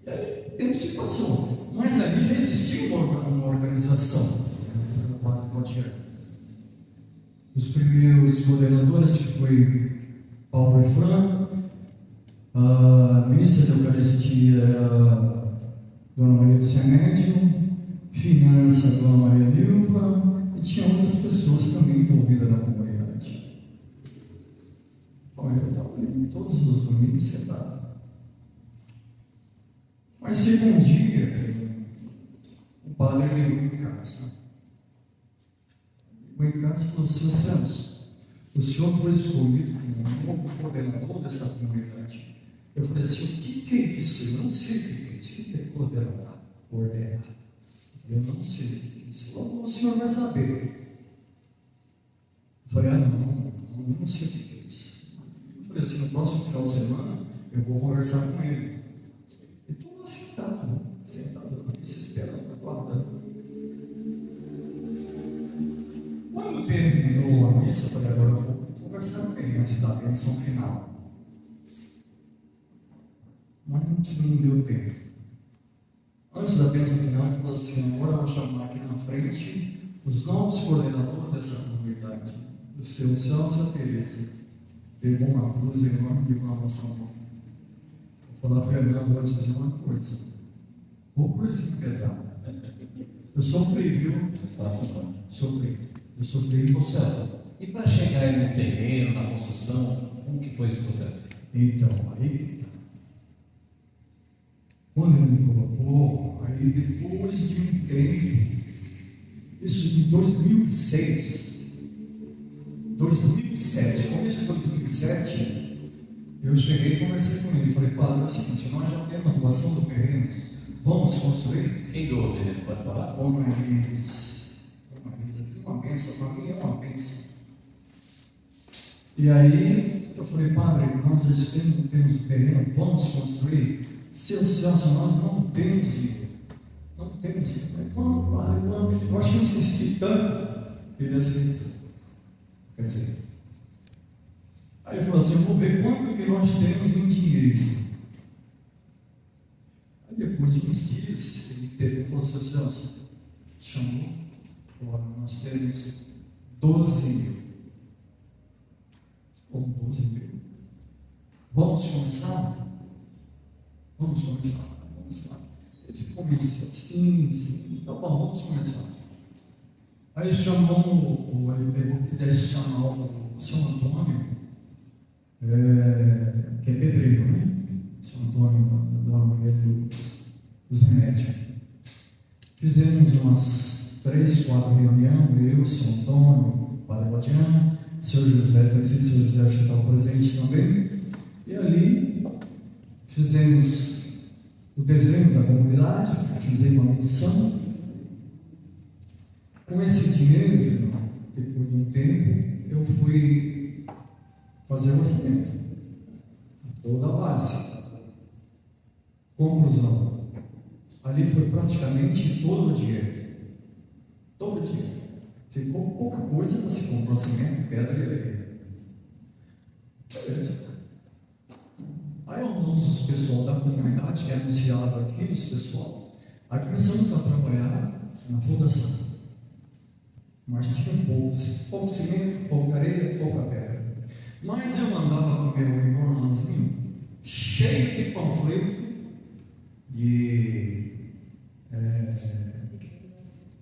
E aí, o tempo se passou. Mas ali já existia uma organização. Os primeiros moderadores, que foi Paulo e Fran, A ministra da Eucaristia era Dona Maria do Remédio, finança Dona Maria Nilva, e tinha outras pessoas também envolvidas na comunidade. Bom, eu estava ali todos os domingos sentado. Mas chegou um dia, o padre ligou em casa. Ligou em casa e falou: Senhor Celso, o senhor foi escolhido como novo coordenador dessa comunidade. Eu falei assim: o que é isso? Eu não sei o que é isso. O que é coordenar? Eu não sei o que é isso. Ele falou: o senhor vai saber. Eu falei: não sei o que é isso. Eu falei assim: no próximo final de semana eu vou conversar com ele. Eu estou lá sentado aqui, se esperando, aguardando. Quando terminou a missa, eu falei: agora eu vou conversar com ele antes da bênção final. Mas não deu tempo. Antes da bênção final, ele falou assim: agora eu vou chamar aqui na frente os novos coordenadores dessa comunidade. O seu Celso e a Tereza. Pegou uma cruz enorme e pegou a nossa mão. Vou falar: Fernando, vou te dizer uma coisa. Ou coisinha pesada. Eu sofri, viu? Faça não. Sofri. Eu sofri em processo. E para chegar aí no terreno, na construção, como que foi esse processo? Então, aí. Quando ele me colocou, aí depois de um tempo, isso de 2006, 2007, começo de 2007, eu cheguei e conversei com ele. Falei: padre, é o seguinte, nós já temos a doação do terreno, vamos construir? Quem doou o terreno? Pode falar? Uma bênção, para mim é uma bênção. E aí eu falei: padre, nós já temos o terreno, vamos construir? Seu Celso, nós não temos dinheiro. Não temos dinheiro. Vamos, padre, vamos. Eu acho que eu insisti tanto, ele aceitou. Quer dizer, aí ele falou assim: eu vou ver quanto que nós temos em dinheiro. Aí depois de uns dias, ele falou: seu Celso, chamou, agora nós temos 12 mil. Como 12 mil? Vamos começar? Vamos começar. Ele ficou meio assim, tá bom, vamos começar. Aí chamou, ele pegou a ideia de chamar o São Antônio, que é pedreiro, né? São Antônio da Dona Maria dos Remédios. Fizemos umas 3, 4 reuniões, eu, São Antônio, o Padre Batian, o Sr. José, falecido o Sr. José, acho que estava presente também, e ali fizemos o desenho da comunidade, fizemos uma medição. Com esse dinheiro, depois de um tempo, eu fui fazer o orçamento, toda a base. Conclusão: ali foi praticamente todo o dinheiro. Todo o dinheiro. Ficou pouca coisa para se comprar cimento, pedra e areia. Beleza. Aí arrumamos os pessoal da comunidade, que é anunciado aqui, os pessoal. Aí começamos a trabalhar na fundação. Mas tinha pouco cimento, pouca areia, pouca pedra. Mas eu andava com meu irmãozinho cheio de panfleto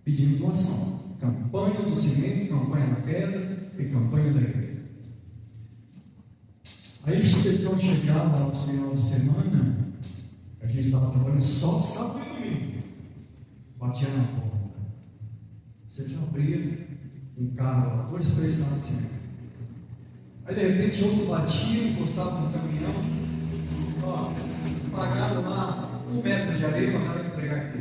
pedindo doação. Campanha do cimento, campanha da pedra e campanha da areia. Aí esse pessoal chegava no final de semana, a gente estava trabalhando só sábado e domingo. Batia na porta. Você já abria um carro, 2, 3 sacos de cimento. Aí de repente outro batia, encostava no caminhão, ó, pagaram lá 1 metro de areia para o cara entregar aqui.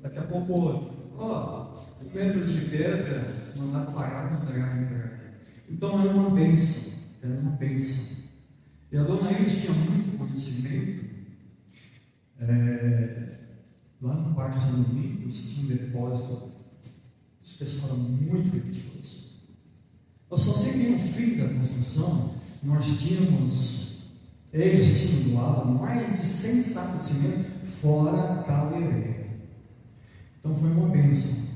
Daqui a pouco outro, ó, 1 metro de pedra, mandaram pagar para entregar aqui. Então era uma bênção. Era uma bênção. E a dona Iris tinha muito conhecimento. Lá no Parque São Domingos tinha um depósito. Os pessoal eram muito religiosos. Eu só sei que no fim da construção, eles tinham doado mais de 100 sacos de cimento, fora cal e areia. Então foi uma bênção.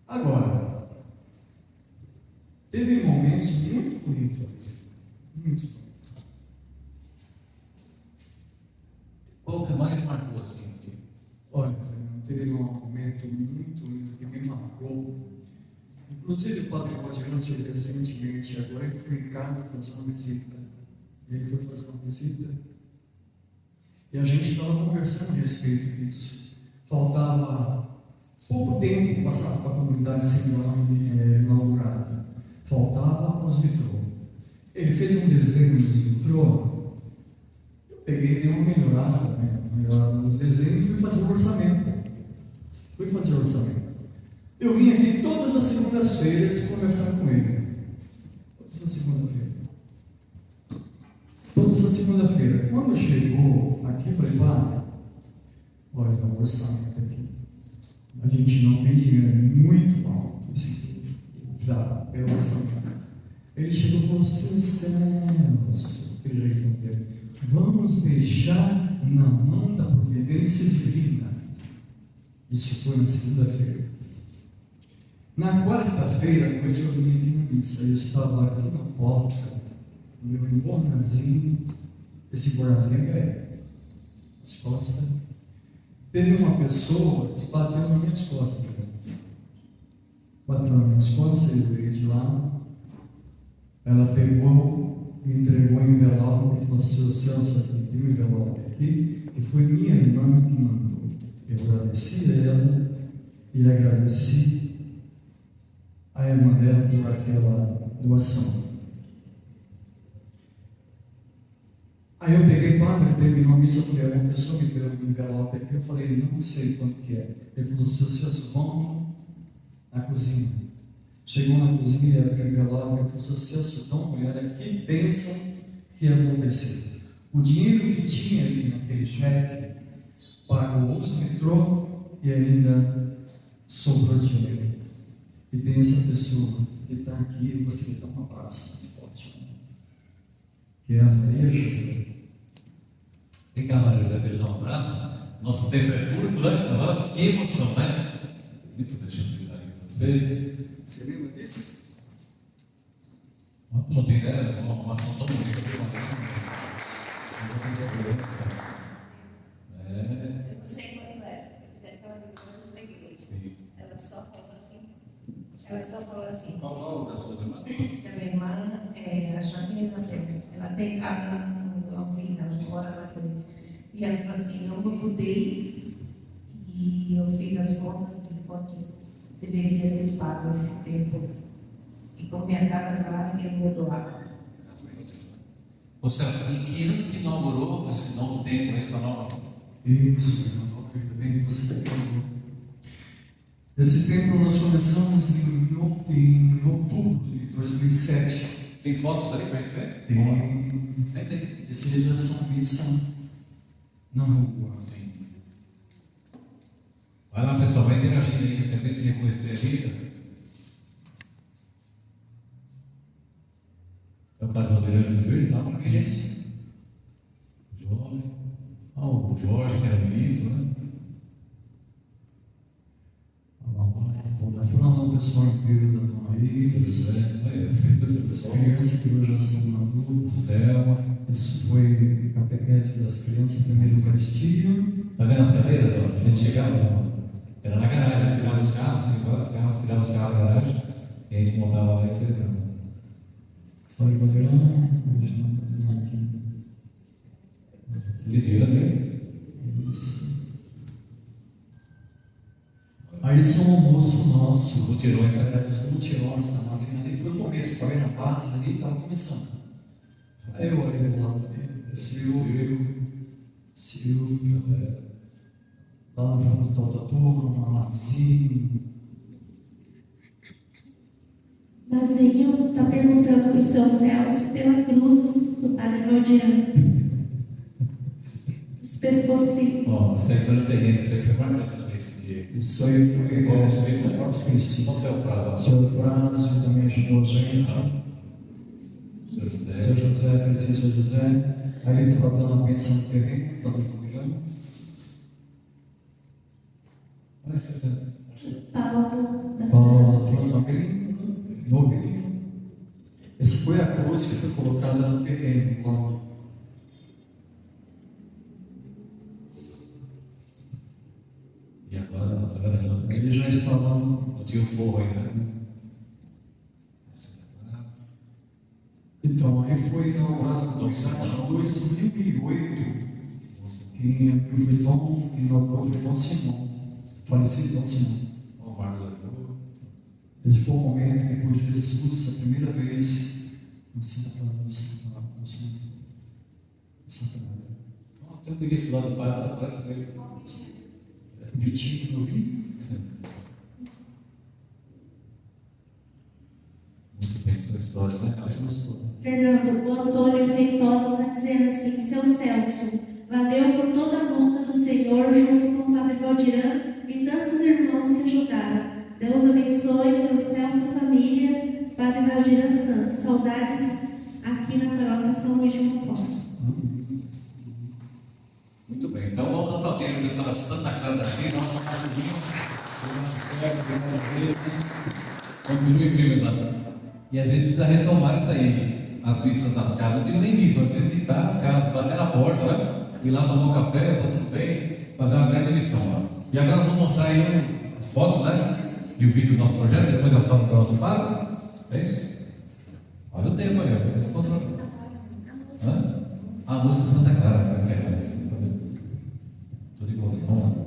Agora, teve momentos muito bonitos ali. Muito bonito. Qual que mais marcou assim? Olha, teve um momento muito lindo que me marcou. Inclusive, o Padre Cotirante, recentemente, agora ele foi em casa fazer uma visita. Ele foi fazer uma visita e a gente estava conversando a respeito disso. Faltava pouco tempo para a comunidade ser inaugurada. Faltava os vitrô. Ele fez um desenho nos vitrô. Eu peguei e dei uma melhorada nos desenhos e fui fazer o orçamento. Eu vim aqui todas as segundas-feiras conversar com ele. Todas as segunda-feira. Quando chegou aqui, eu falei, Padre, olha, dá um orçamento aqui. A gente não tem dinheiro, é muito alto pelo orçamento. Ele chegou e falou, seu Celso, aquele jeito dele, vamos deixar na mão da providência divina. Isso foi na segunda-feira. Na quarta-feira, à noite, eu vim aqui na missa. Eu estava aqui na porta, no meu bornazinho. Esse bornazinho é velho, as costas. Teve uma pessoa que bateu nas minhas costas. Eu veio de lá. Ela pegou, me entregou um envelope e falou, seu Celso, aqui tem um envelope aqui, que foi minha irmã que mandou. Eu agradeci a ela e agradeci a irmã dela por aquela doação. Aí eu peguei, Padre, terminou a missa, eu falei, uma pessoa me deu um envelope aqui, eu falei, não sei quanto que é. Ele falou, seu Celso, vamos na cozinha. Chegou na cozinha e abriu o envelope, ele falou, seu Celso, dá uma olhada, o que pensam que ia acontecer? O dinheiro que tinha ali naquele cheque pagou os vitrô e ainda sobrou dinheiro. E tem essa pessoa que está aqui e você que dá um abraço muito forte. Que é a Maria José. Vem cá, Maria José, beijar um abraço. Nosso tempo é curto, né? Agora, que emoção, né? Muito deixa eu segurar aqui com você. Você lembra disso? Não tem ideia, uma arrumação tão bonita. Eu não sei quando era. Já estava lembrando da igreja. Ela só falou assim. Qual o nome da sua irmã? Da minha irmã é a Jane Isabel. Ela tem casa lá no Alvim, ela mora lá. E ela falou assim, eu me mudei e eu fiz as contas de quanto deveria ter pago esse tempo. E com minha casa lá, eu vou doar. Ô Celso, em que ano que inaugurou esse novo templo aí, essa nova? Isso, bem, você falou. Esse tempo nós começamos em outubro de 2007. Tem fotos ali para a gente ver? Tem. Senta aí. Esse aí já são missa na rua. Sim. Vai lá, pessoal, vai interagindo aí, você vê se reconhecer ali. É o Padre Valdeirão do Verde, tá? Quem é esse? Jovem. Ah, o Jorge, que era ministro, né? Foram lá o pessoal inteiro da Dona Iris, as crianças que hoje já são adultos. Selma. Isso foi a catequese das crianças, primeiro Eucaristia. Tá vendo as cadeiras? Ó? A gente chegava, era na garagem, tirava os carros da garagem e a gente montava lá e celebrava. História de Verão, Lidiane. isso. Aí esse é um almoço nosso, Mutirões, né? os mutirões, tá? Mas ali foi o começo, estava na base ali, estava começando. Aí eu olhei do lado dele, Silvio, lá no fundo está o turma, um Mazinho. Mazinho está perguntando para o seu Celso pela cruz do Padre Valdirão. Os pescocinhos. Ó, isso aí foi no terreno, isso aí foi marcante também esse dia. Isso aí foi Qual você fez? esqueci. Qual o seu frase? Seu Frásio também ajudou a gente. Seu José. Seu José, Francisco Seu José. Aí ele estava dando a bênção no terreno, estava divulgando. Olha esse aqui. Paulo. Paulo falando magrinho, novinho. Essa foi a cruz que foi colocada no terreno lá. E agora Ele já está lá no... não tinha o forro ainda, né? Então, aí foi inaugurada a comissão em 2008. Quem abriu foi inaugurou foi Dom Simão. Falecido Dom Simão. Ó, Marcos ajudou. Esse foi o momento que depois de Jesus, a primeira vez, no Santa Ó, tem um ministro lá do Pai, parece que ele. Vitinho que eu vi. Muito bem, essa história, né? Essa é uma história. Fernando, o Antônio Feitosa está dizendo assim: seu Celso, valeu por toda a luta do Senhor junto com o Padre Valdirã e tantos irmãos que ajudaram. Deus abençoe seu Celso e a família, Padre Valdirã Santos. Saudades aqui na paróquia São Luís de Montfort. Muito bem, então vamos aplaudir a missão da Santa Clara da Silva, nossa passadinha. Continue firme lá. E a gente precisa retomar isso aí, as missas das casas. Não digo nem missa, mas visitar as casas, bater na porta, né? Ir lá tomar um café, tá tudo bem, fazer uma grande missão lá. E agora nós vamos mostrar aí as fotos, né? E o vídeo do nosso projeto, depois eu falo para o nosso padre. É isso? Olha o tempo aí, vocês encontram. A música Santa Clara, vai sair lá. Tudo igualzinho, vamos lá.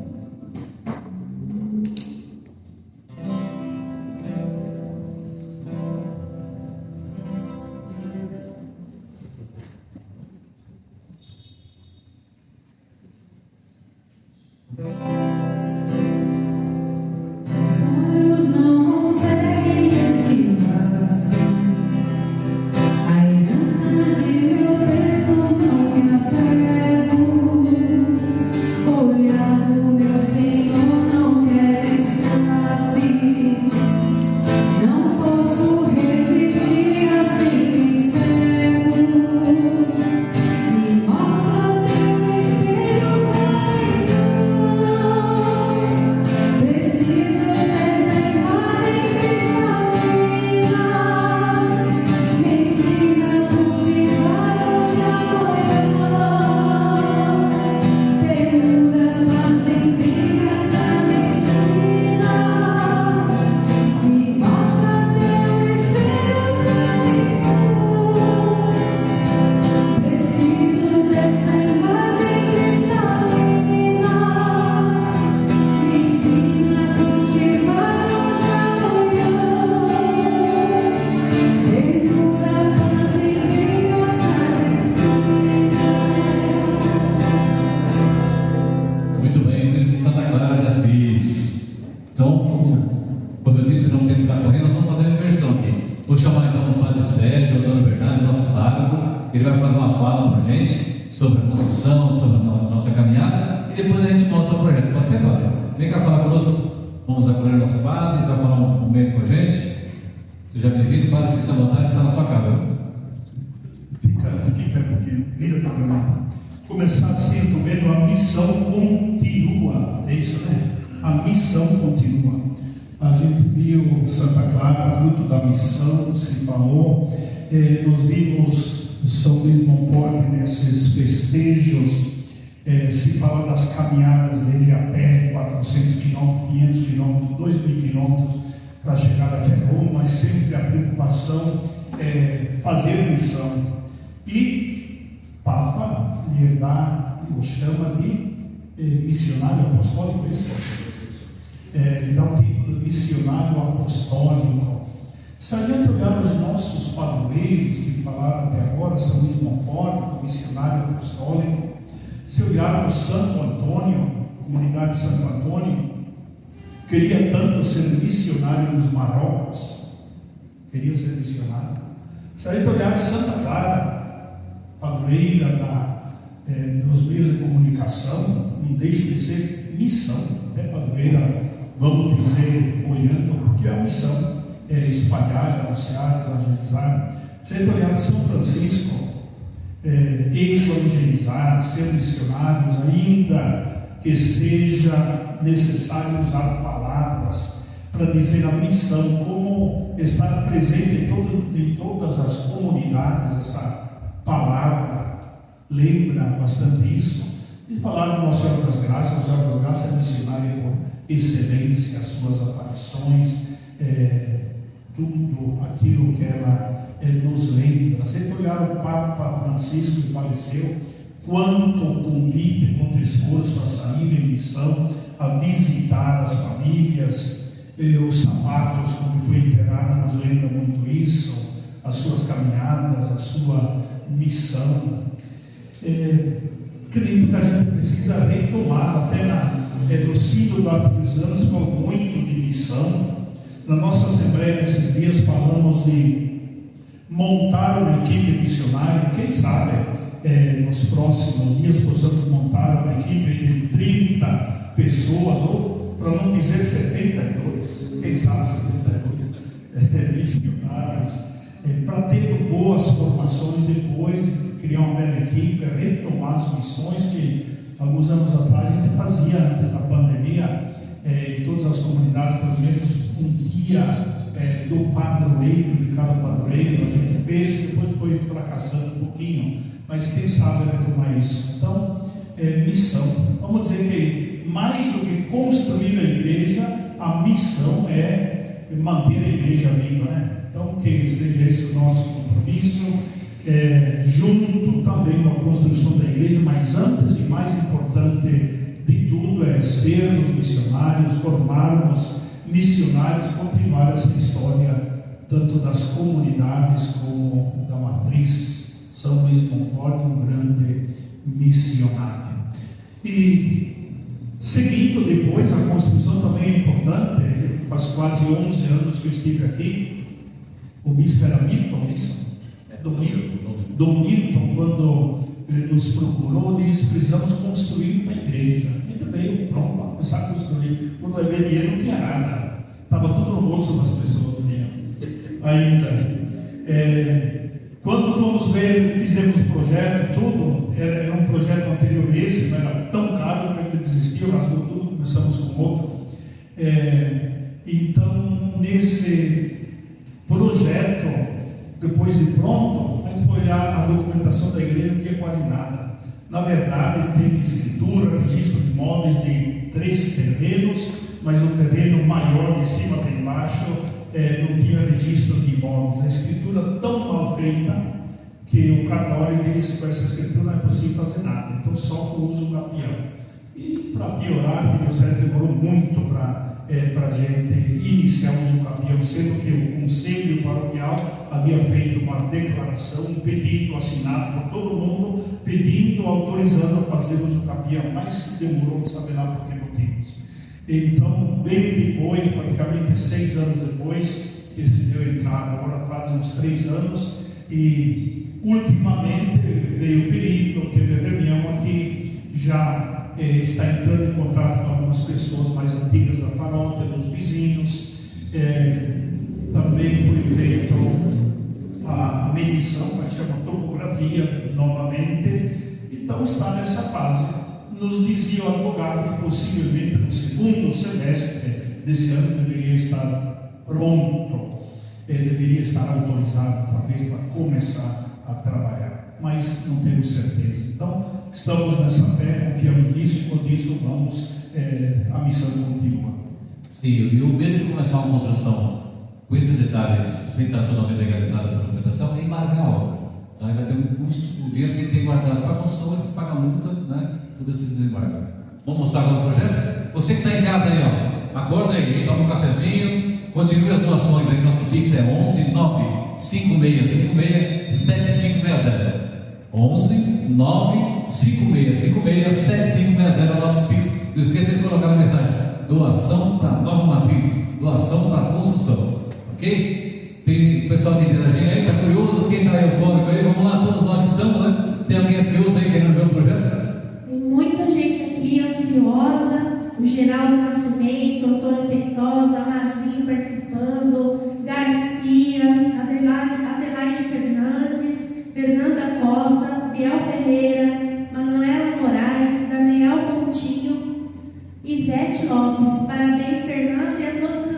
Ele vai fazer uma fala para a gente sobre a construção, sobre a nossa caminhada, e depois a gente mostra o projeto. Pode ser, Padre? Vem cá falar conosco. Vamos acolher o nosso Padre, ele vai falar um momento com a gente. Seja bem-vindo, Padre, sinta à vontade, está na sua casa. Fica aqui perto um pouquinho, vira aqui para mim. Começar assim, estou vendo a missão continua, é isso, né? A missão continua. A gente viu Santa Clara, fruto da missão, se falou, nós vimos São Luís de Montfort nesses festejos, se fala das caminhadas dele a pé, 400 quilômetros, 500 quilômetros, 2.000 quilômetros para chegar até Roma, mas sempre a preocupação é fazer missão. E Papa lhe dá, o chama de missionário apostólico, isso? Lhe dá o título de missionário apostólico. Se a gente olhar os nossos padroeiros que falaram até agora, São Luís de Montfort, missionário apostólico, se olharmos Santo Antônio, comunidade de Santo Antônio, queria tanto ser missionário nos Marrocos, queria ser missionário. Se a gente olhar Santa Clara, padroeira dos meios de comunicação, não deixa de ser missão, até padroeira, vamos dizer, olhando, porque a missão é espalhar, anunciar, evangelizar. Se a gente olhar São Francisco, evangelizar, ser missionários, ainda que seja necessário usar palavras, para dizer a missão, como estar presente em todas as comunidades. Essa palavra lembra bastante isso. E falar do Nossa Senhora das Graças. Nossa Senhora das Graças é missionária por excelência, as suas aparições, tudo aquilo que ela nos lembra. Se olhar o Papa Francisco, que faleceu, quanto convite, quanto esforço a sair em missão, a visitar as famílias, os sapatos, como foi enterrado, nos lembra muito isso, as suas caminhadas, a sua missão. Acredito que a gente precisa retomar, até no sínodo há dos anos falou muito de missão. Na nossa Assembleia, nesses dias, falamos de montar uma equipe missionária. Quem sabe, nos próximos dias, possamos montar uma equipe de 30 pessoas, ou, para não dizer 72, quem sabe 72 missionários, para ter boas formações depois, criar uma bela equipe, retomar as missões que alguns anos atrás a gente fazia antes da pandemia, em todas as comunidades, pelo menos um dia do padroeiro, de cada padroeiro. A gente fez, depois foi fracassando um pouquinho, mas quem sabe retomar isso. Então, missão. Vamos dizer que mais do que construir a igreja, a missão é manter a igreja viva, né? Então, que seja esse o nosso compromisso, junto também com a construção da igreja, mas antes e mais importante de tudo é sermos missionários, formarmos missionários, continuar essa história tanto das comunidades como da matriz São Luís Concórdia, um grande missionário. E seguindo depois, a construção também é importante. Faz quase 11 anos que eu estive aqui. O bispo era Milton, isso? Dom Milton, quando nos procurou, disse: precisamos construir uma igreja. A gente veio pronto para começar a construir. Quando eu veio dinheiro, não tinha nada, estava tudo no bolso das pessoas, não tinha ainda. Quando fomos ver, fizemos o projeto, tudo, era um projeto anterior a esse, não era tão caro que a gente desistiu, rasgou tudo, começamos com outro. Então, nesse projeto, depois de pronto, a gente foi olhar a documentação da igreja, não tinha quase nada. Na verdade, tem escritura, registro de imóveis de 3 terrenos, mas o terreno maior de cima para embaixo não tinha registro de imóveis. A escritura tão mal feita que o cartório disse: com essa escritura não é possível fazer nada, então só com o uso capião. E para piorar, que o diocese demorou muito para a gente iniciar o uso capião, sendo que o conselho paroquial havia feito uma declaração, um pedido assinado por todo mundo, pedindo, autorizando a fazer o uso capião, mas demorou, de saber lá por que motivos. Então, bem depois, praticamente 6 anos depois, que ele se deu entrada, agora fazem uns 3 anos, e ultimamente veio o perito, teve a reunião aqui, já está entrando em contato com algumas pessoas mais antigas da paróquia, dos vizinhos. Também foi feita a medição, que chama topografia novamente. Então está nessa fase. Nos dizia o advogado que possivelmente no segundo semestre desse ano deveria estar pronto, deveria estar autorizado talvez para começar a trabalhar, mas não temos certeza. Então estamos nessa fé, confiamos nisso, e por isso vamos, a missão continua. Sim, e o medo de começar uma construção com esse detalhe, sem estar totalmente legalizada essa documentação, é embargar a obra. Aí vai ter um custo, o dinheiro que ele tem guardado para a construção, você paga a multa, né? Tudo esse desembarque. Vamos mostrar agora o projeto? Você que está em casa aí, ó, acorda aí, toma um cafezinho, continue as doações aí. Nosso Pix é 11 95656 7560. 11 95656 7560 é o nosso Pix. Não esqueça de colocar na mensagem: doação para a nova matriz, doação para a construção. Ok? Tem o pessoal que interagindo aí, está curioso? Quem está eufórico aí? Vamos lá, todos nós estamos, né? Tem alguém ansioso aí querendo ver o projeto? Tem muita gente aqui ansiosa. O Geraldo Nascimento, Antônio Feitosa, Amazinho participando, Garcia, Adelaide Fernandes, Fernanda Costa, Biel Ferreira, Manuela Moraes, Daniel Pontinho, Ivete Lopes. Parabéns, Fernanda, e a todos os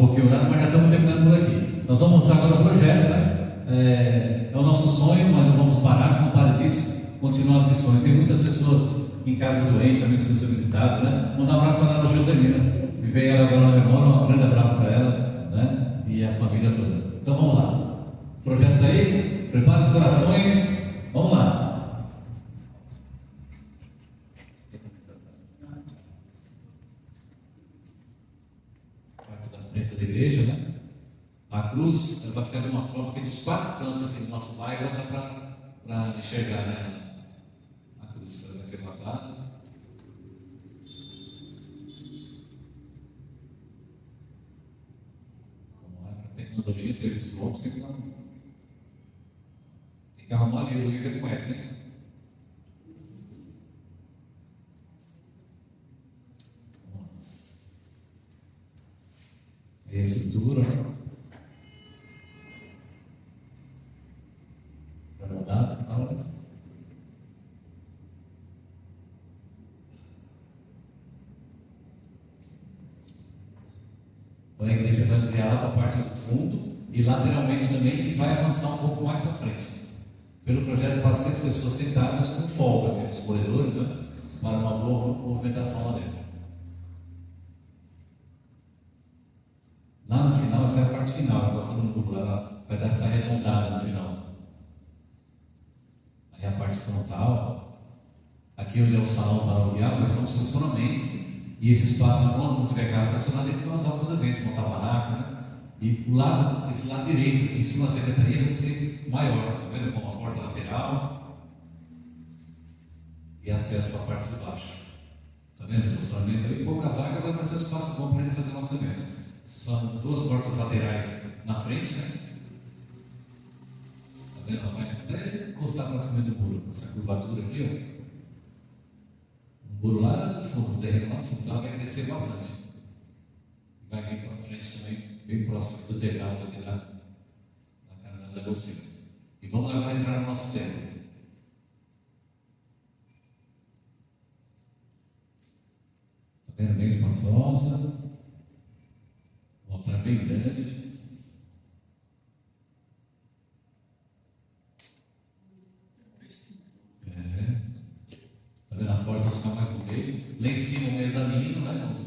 um pouquinho o horário, mas já estamos terminando por aqui. Nós vamos mostrar agora o projeto, né? É o nosso sonho, mas não vamos parar, não pare disso, continuar as missões. Tem muitas pessoas em casa doentes, também precisam ser visitadas, né? Mandar um abraço para a Ana Joselina, me veio ela agora na memória, um grande abraço para ela, né? E a família toda. Então vamos lá. O projeto está aí, prepare os corações, vamos lá. Frente da igreja, né? A cruz ela vai ficar de uma forma que dos 4 cantos aqui do nosso bairro dá para enxergar, né? A cruz ela vai ser vazada. Como é para tecnologia, serviço longo, sempre não. Tem que arrumar ali, o Luiz ele conhece, né? E a estrutura, né? Para mudar, fala. Então a igreja vai ampliar lá para a parte do fundo e lateralmente também e vai avançar um pouco mais para frente. Pelo projeto, 400 pessoas sentadas com folga assim, nos corredores, né? Para uma boa movimentação lá dentro. Lá no final, essa é a parte final, nós estamos no muro lá, vai dar essa arredondada no final. Aí a parte frontal, aqui onde é o salão paroquial, vai ser um estacionamento, e esse espaço, quando não tiver carro estacionado, a gente vai usar para os eventos, montar barraca, né? E o lado, esse lado direito, aqui em cima da secretaria, vai ser maior, tá vendo? Com uma porta lateral e acesso para a parte de baixo. Tá vendo? O estacionamento aí, poucas vagas, vai ser um espaço bom para a gente fazer nossos eventos. São 2 portas laterais na frente, né? Tá vendo? Ela vai até encostar praticamente no muro, essa curvatura aqui, ó. O muro lá no fundo, o terreno lá no fundo, ela vai crescer bastante. Vai vir para frente também, bem próximo do telhado aqui na Carolina da Gocina. E vamos agora entrar no nosso templo. Tá vendo? Bem espaçosa. Um altar bem grande. Tá vendo? As portas vão ficar mais no meio. Lá em cima o mezanino, né? Onde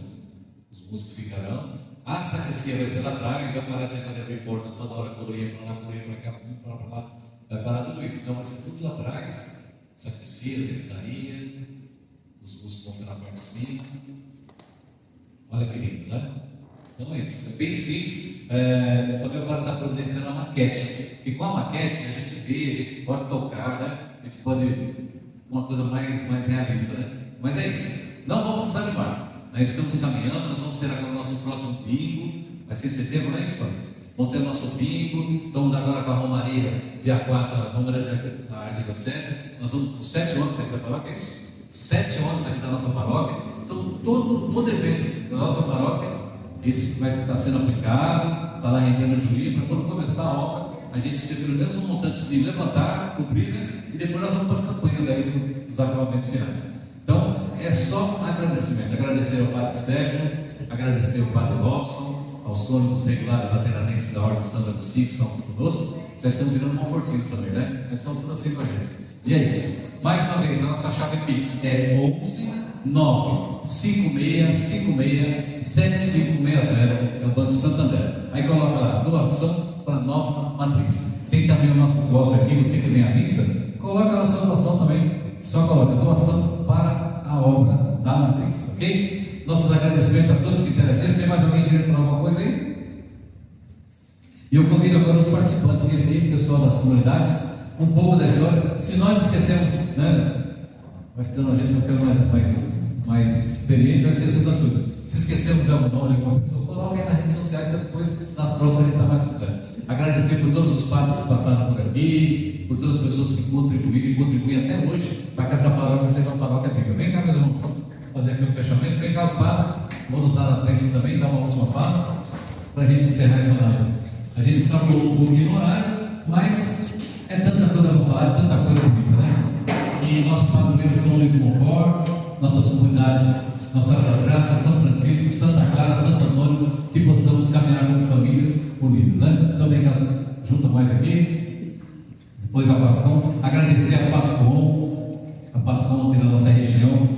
os músicos ficarão. A sacristia vai ser lá atrás, vai parar essa cadeira bem porta toda hora, coroinha para lá, coroinha para cá, para lá. Vai parar tudo isso. Então vai ser tudo lá atrás. Sacristia, secretaria. Os músicos vão ficar na parte de cima. Olha que lindo, né? Então é isso, é bem simples. Também agora está providenciando a maquete, e com a maquete a gente vê, a gente pode tocar, né? A gente pode uma coisa mais realista, né? Mas é isso, não vamos desanimar. Nós estamos caminhando, nós vamos ter agora o nosso próximo bingo, vai ser em setembro, não é isso, pai? Vamos ter o nosso bingo, estamos agora com a Romaria, dia 4, a Romaria da Arquidiocese. Nós vamos com 7 ônibus aqui da paróquia, é isso? 7 ônibus aqui da nossa paróquia. Então todo evento da nossa paróquia, esse vai estar sendo aplicado, está lá rendendo jurídico, para quando começar a obra, a gente ter pelo menos um montante de levantar, cobrir, né? E depois nós vamos para as campanhas aí dos acabamentos finais. Então, é só agradecimento. Agradecer ao Padre Sérgio, agradecer ao Padre Robson, aos cônicos regulares lateranenses da Ordem Santa Cruz, que estão aqui conosco. Já estamos virando Monfortinhos também, né? Nós estamos tudo assim com a gente. E é isso. Mais uma vez, a nossa chave Pix é 11-95656-7560, é o Banco Santander. Aí coloca lá, doação para a nova matriz. Tem também o nosso cofre aqui, você que vem à missa, coloca lá a sua doação também. Só coloca doação para a obra da matriz, ok? Nossos agradecimentos a todos que interagiram. Tem mais alguém querendo falar alguma coisa aí? E eu convido agora os participantes, que tem o pessoal das comunidades, um pouco da história. Se nós esquecemos, né? Vai ficando a gente vai ficando mais experiente, vai esquecendo das coisas. Se esquecemos de algum nome de alguma pessoa, coloca aí nas redes sociais, depois nas próximas a gente está mais contente. Agradecer por todos os padres que passaram por aqui, por todas as pessoas que contribuíram e contribuem até hoje para que essa paróquia seja uma paróquia viva. Vem cá, meus irmãos, vamos fazer aqui um fechamento. Vem cá os padres, vamos usar a bênção também, dar uma última fala para a gente encerrar essa live. A gente está um pouquinho no horário, mas é tanta coisa para falar, é tanta coisa bonita, né? E nosso padroeiro São Luís de Montfort, nossas comunidades, Nossa Graça, São Francisco, Santa Clara, Santo Antônio, que possamos caminhar como famílias unidas, né? Então vem cá, junta mais aqui, depois a Pascom, agradecer a Pascom aqui da nossa região,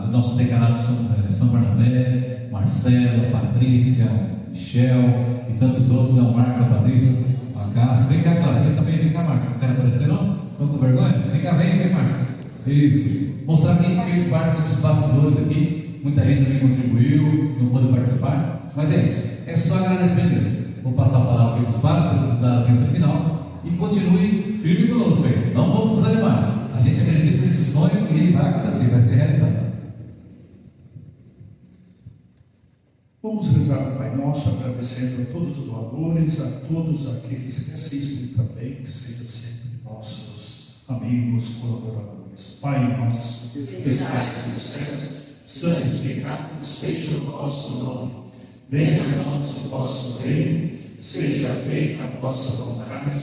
do nosso decanato São Barnabé, Marcela, Patrícia, Michel e tantos outros, né? O Marcos, a Patrícia, a Cássia. Vem cá, Cláudia, vem cá, Marcos, não quer aparecer não? Estão com vergonha? Vem cá, vem, Marcos. Isso. Mostrar quem fez parte desses bastidores aqui. Muita gente também contribuiu, não pôde participar, mas é isso. É só agradecer mesmo. Vou passar a palavra para os padres para eles dar a bênção final e continue firme conosco aí. Não vamos desanimar. A gente acredita nesse sonho e ele vai acontecer, vai ser realizado. Vamos rezar o Pai Nosso, agradecendo a todos os doadores, a todos aqueles que assistem também, que sejam sempre nossos amigos, colaboradores. Pai Nosso, que estais nos céus, santificado seja o vosso nome. Venha a nós o vosso reino, seja feita a vossa vontade,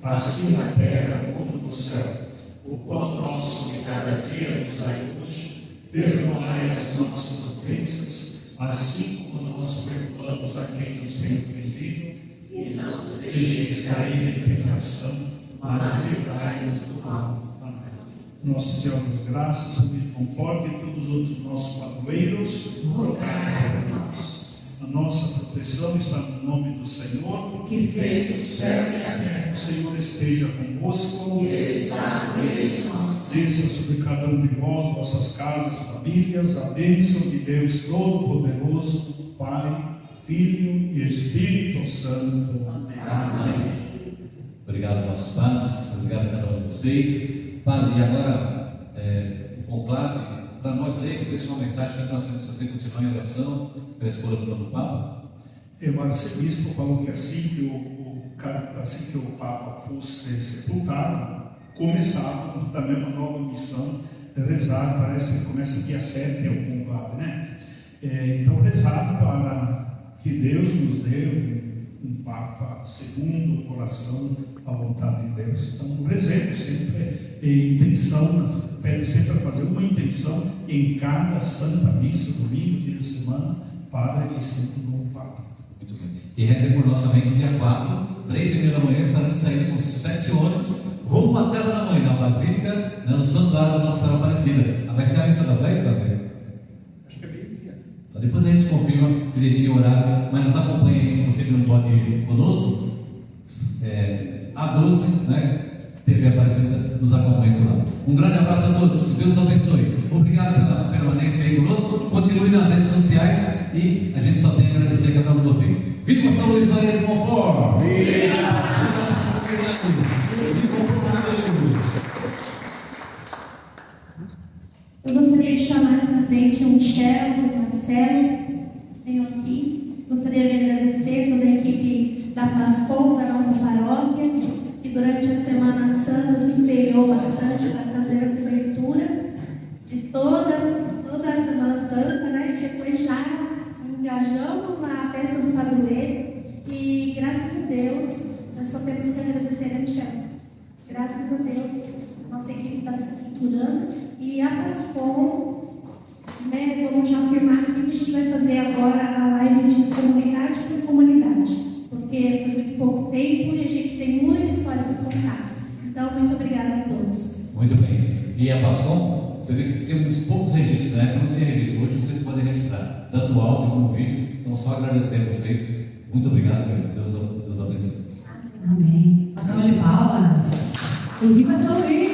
assim na terra como no céu. O pão nosso de cada dia nos dai hoje, perdoai as nossas ofensas, assim como nós perdoamos a quem nos tem ofendido, e não nos deixeis cair em tentação, mas livrai-nos do mal. Amém. Nossa Senhora das Graças, o Bispo Conforte e todos os outros nossos padroeiros, rogai por nós. A nossa proteção está no nome do Senhor, que fez o céu e a terra. O Senhor esteja convosco, e Ele está no meio de nós. Desça sobre cada um de vós, vossas casas, famílias, a bênção de Deus Todo-Poderoso, Pai, Filho e Espírito Santo. Amém. Obrigado, nossos padres, obrigado a cada um de vocês. Padre, e agora, o conclave, para nós leigos, essa é uma mensagem que nós temos que fazer, continuar em oração pela escolha do novo Papa. O arcebispo falou que assim que o Papa fosse sepultado, começava também uma nova missão, rezar, parece que começa dia 7, é o conclave, né? Então rezar para que Deus nos dê um Papa segundo o coração, a vontade de Deus. Então rezemos sempre em intenção, pede sempre para fazer uma intenção em cada Santa Missa, domingo, dia de semana, para esse novo Papa. Muito bem. E reze por nós também que dia 4, 3h30 da manhã, estaremos saindo com 7 ônibus rumo à Casa da Mãe, na Basílica, no Santuário da Nossa Senhora Aparecida. Vai ser a missa das 10, Padre? Acho que é meio-dia. Então depois a gente confirma direitinho o horário, mas nos acompanhe, você que não pode ir conosco, a 12, né? TV Aparecida, nos acompanhe por lá. Um grande abraço a todos, que Deus abençoe. Obrigado pela permanência aí conosco. Continue nas redes sociais e a gente só tem a agradecer a cada um de vocês. Viva São Luís Maria de Montfort! Viva! Eu gostaria de chamar aqui na frente o Michel, o Marcelo, venham aqui. Gostaria de agradecer toda a equipe da Pascom, da nossa paróquia, que durante a Semana Santa se empenhou bastante para trazer a cobertura de toda a Semana Santa, né? E depois já engajamos na festa do padroeiro e graças a Deus nós só temos que agradecer, né, Michel? Graças a Deus nossa equipe está se estruturando e a Pascom, né, vamos já afirmar aqui que a gente vai fazer agora a live de comunidade por comunidade, porque foi muito pouco tempo e a gente tem muita história para contar. Então, muito obrigada a todos. Muito bem. E a Pascom, você vê que tem uns poucos registros, né? Não tinha registro. Hoje vocês podem registrar, tanto áudio como vídeo. Então, só agradecer a vocês. Muito obrigado, Deus abençoe. Amém. Uma salva de palmas. E viva São Luís!